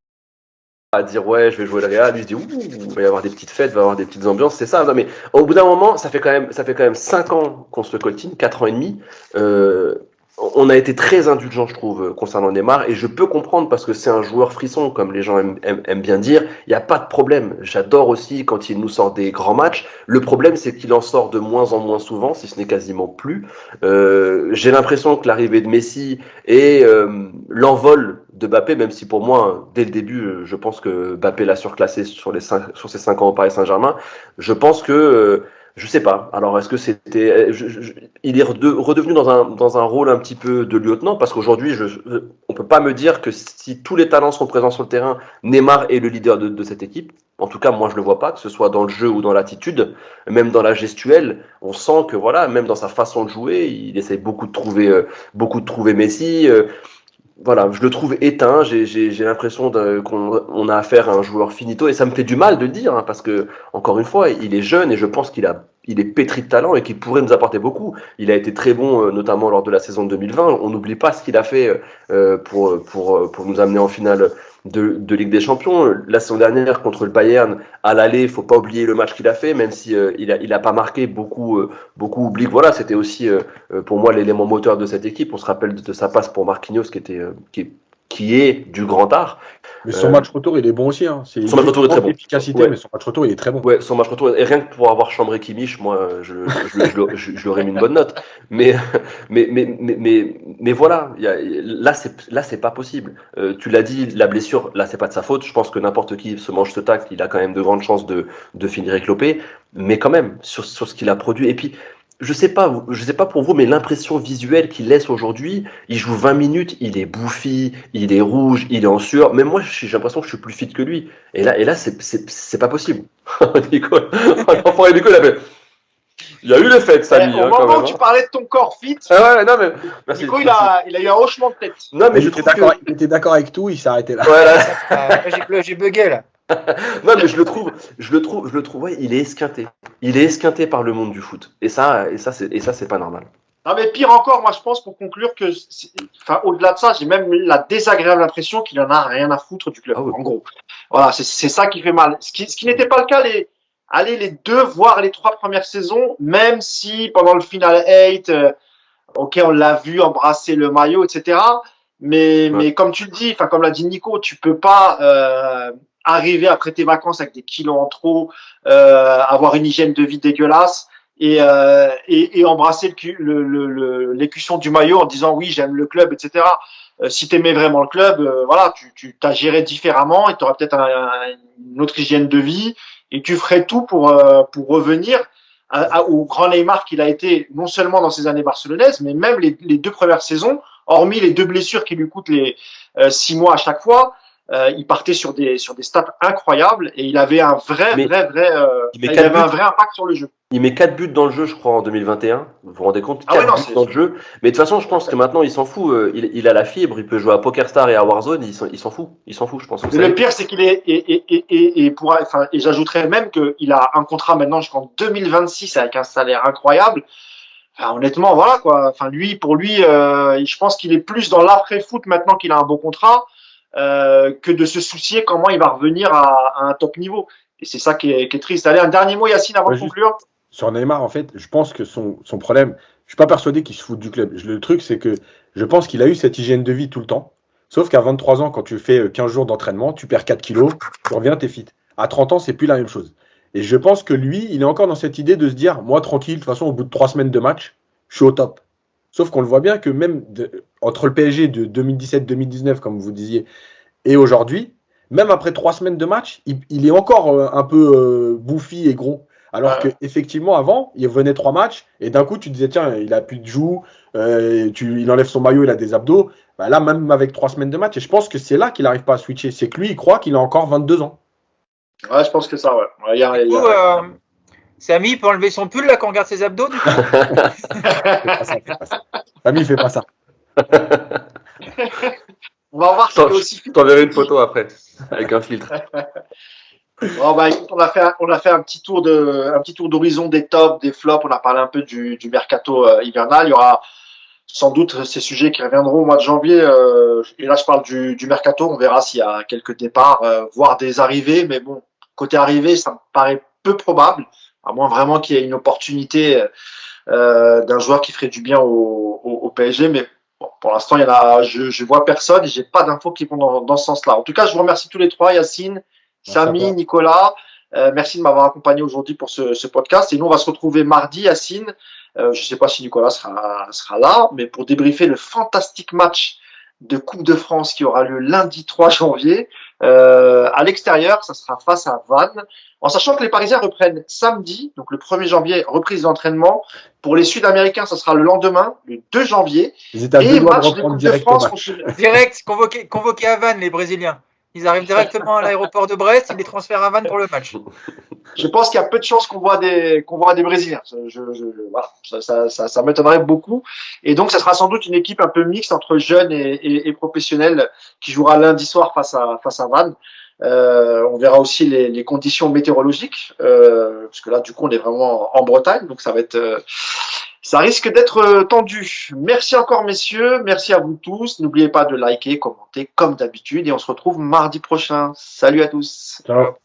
À dire, ouais, je vais jouer le Real. Lui, il se dit, ouh, il va y avoir des petites fêtes, il va y avoir des petites ambiances. C'est ça. Non, mais au bout d'un moment, ça fait quand même 5 ans qu'on se le coltine, 4 ans et demi. On a été très indulgent, je trouve, concernant Neymar, et je peux comprendre parce que c'est un joueur frisson, comme les gens aiment bien dire. Il n'y a pas de problème. J'adore aussi quand il nous sort des grands matchs. Le problème, c'est qu'il en sort de moins en moins souvent, si ce n'est quasiment plus. J'ai l'impression que l'arrivée de Messi et l'envol de Mbappé, même si pour moi, dès le début, je pense que Mbappé l'a surclassé sur ses 5 ans au Paris Saint-Germain. Je pense que je sais pas. Alors, est-ce que c'était, il est redevenu dans un rôle un petit peu de lieutenant parce qu'aujourd'hui, on peut pas me dire que si tous les talents sont présents sur le terrain, Neymar est le leader de cette équipe. En tout cas, moi, je le vois pas, que ce soit dans le jeu ou dans l'attitude, même dans la gestuelle. On sent que voilà, même dans sa façon de jouer, il essaie beaucoup de trouver Messi. Voilà, je le trouve éteint. J'ai l'impression qu'on a affaire à un joueur finito et ça me fait du mal de le dire hein, parce que encore une fois, il est jeune et je pense il est pétri de talent et qu'il pourrait nous apporter beaucoup. Il a été très bon, notamment lors de la saison 2020. On n'oublie pas ce qu'il a fait pour nous amener en finale de Ligue des Champions. La saison dernière contre le Bayern à l'aller, faut pas oublier le match qu'il a fait, même si il a pas marqué beaucoup oublient que voilà, c'était aussi pour moi l'élément moteur de cette équipe. On se rappelle de sa passe pour Marquinhos qui est du grand art. Mais son match retour, il est bon aussi. Hein. Son match retour est très bon. Efficacité, Ouais. mais son match retour, il est très bon. Ouais, son match retour. Et rien que pour avoir chambré Kimmich, moi, je lui aurais mis une bonne note. Mais voilà, là, c'est pas possible. Tu l'as dit, la blessure, là, c'est pas de sa faute. Je pense que n'importe qui se mange ce tacle, il a quand même de grandes chances de finir éclopé. Mais quand même, sur ce qu'il a produit. Et puis, je sais pas pour vous, mais l'impression visuelle qu'il laisse aujourd'hui, il joue 20 minutes, il est bouffi, il est rouge, il est en sueur. Même moi, j'ai l'impression que je suis plus fit que lui. Et là, c'est pas possible. Nico, l'enfant et Nico, il y a eu les fêtes, Samy. Au moment où tu parlais de ton corps fit, ouais, non mais merci. Nico, il a eu un hochement de tête. Non mais Il était d'accord avec tout, il s'est arrêté là. Voilà. J'ai bugué là. Non mais je le trouve, ouais, il est esquinté. Il est esquinté par le monde du foot. Et ça c'est pas normal. Non, mais pire encore, moi, je pense, pour conclure que, au-delà de ça, j'ai même la désagréable impression qu'il en a rien à foutre du club, en gros. Voilà, c'est ça qui fait mal. Ce qui n'était pas le cas les 2, voire les 3 premières saisons, même si pendant le final 8, ok, on l'a vu embrasser le maillot, etc. Mais comme tu le dis, comme l'a dit Nico, tu peux pas, arriver après tes vacances avec des kilos en trop, avoir une hygiène de vie dégueulasse et embrasser l'écusson du maillot en disant oui, j'aime le club, etc. Si t'aimais vraiment le club, voilà, tu t'as géré différemment et tu aurais peut-être une autre hygiène de vie et tu ferais tout pour revenir au grand Neymar qu'il a été non seulement dans ses années barcelonaises, mais même les 2 premières saisons, hormis les 2 blessures qui lui coûtent les 6 mois à chaque fois. Il partait sur des stats incroyables et il avait un vrai impact sur le jeu. Il met 4 buts dans le jeu, je crois, en 2021. Vous vous rendez compte? 4 buts dans le jeu. Mais de toute façon, je pense que maintenant, il s'en fout. Il a la fibre, il peut jouer à PokerStar et à Warzone. Il s'en fout. Il s'en fout, je pense. Le pire, c'est qu'il est et j'ajouterais même qu'il a un contrat maintenant jusqu'en 2026 avec un salaire incroyable. Honnêtement, voilà quoi. Pour lui, je pense qu'il est plus dans l'après-foot maintenant qu'il a un bon contrat. Que de se soucier comment il va revenir à un top niveau. Et c'est ça qui est triste. Allez, un dernier mot, Yacine, avant de conclure. Sur Neymar, en fait, je pense que son problème, je suis pas persuadé qu'il se fout du club. Le truc, c'est que je pense qu'il a eu cette hygiène de vie tout le temps. Sauf qu'à 23 ans, quand tu fais 15 jours d'entraînement, tu perds 4 kilos, tu reviens, t'es fit. À 30 ans, c'est plus la même chose. Et je pense que lui, il est encore dans cette idée de se dire, moi, tranquille, de toute façon, au bout de 3 semaines de match, je suis au top. Sauf qu'on le voit bien que même entre le PSG de 2017-2019, comme vous disiez, et aujourd'hui, même après 3 semaines de match, il est encore un peu bouffi et gros. Alors Ouais. que effectivement avant, il venait 3 matchs et d'un coup tu disais tiens, il a plus de joues, il enlève son maillot, il a des abdos. Bah là, même avec 3 semaines de match, et je pense que c'est là qu'il n'arrive pas à switcher. C'est que lui, il croit qu'il a encore 22 ans. Ouais, je pense que ça, ouais. Ouais, Du coup, Samy il peut enlever son pull là quand on regarde ses abdos du coup. Fais pas ça. Famille, fait pas ça. On va voir si Je c'est aussi je t'enverrai une photo après, avec un filtre. Bon, bah, écoute, on a fait un petit tour d'horizon des tops, des flops. On a parlé un peu du mercato hivernal. Il y aura sans doute ces sujets qui reviendront au mois de janvier. Et là, je parle du mercato. On verra s'il y a quelques départs, voire des arrivées. Mais bon, côté arrivée, ça me paraît peu probable, à moins vraiment qu'il y ait une opportunité d'un joueur qui ferait du bien au PSG. Mais bon, pour l'instant, je vois personne et j'ai pas d'infos qui vont dans ce sens-là. En tout cas, je vous remercie tous les trois, Yacine, Merci à Samy, toi. Nicolas. Merci de m'avoir accompagné aujourd'hui pour ce podcast. Et nous, on va se retrouver mardi, Yacine. Je ne sais pas si Nicolas sera là, mais pour débriefer le fantastique match de Coupe de France qui aura lieu lundi 3 janvier à l'extérieur. Ça sera face à Vannes. En sachant que les Parisiens reprennent samedi, donc le 1er janvier, reprise d'entraînement. Pour les Sud-Américains, ça sera le lendemain, le 2 janvier. Ils étaient à 2 Et doigts de match de reprendre Coupe de direct au France match. contre Direct, convoqué à Vannes, les Brésiliens. Ils arrivent directement à l'aéroport de Brest, ils les transfèrent à Vannes pour le match. Je pense qu'il y a peu de chances qu'on voit des Brésiliens. Voilà, ça m'étonnerait beaucoup. Et donc, ça sera sans doute une équipe un peu mixte entre jeunes et professionnels qui jouera lundi soir face à Vannes. On verra aussi les conditions météorologiques, parce que là, du coup, on est vraiment en Bretagne, donc ça risque d'être tendu. Merci encore, messieurs. Merci à vous tous. N'oubliez pas de liker, commenter comme d'habitude, et on se retrouve mardi prochain. Salut à tous. Ciao.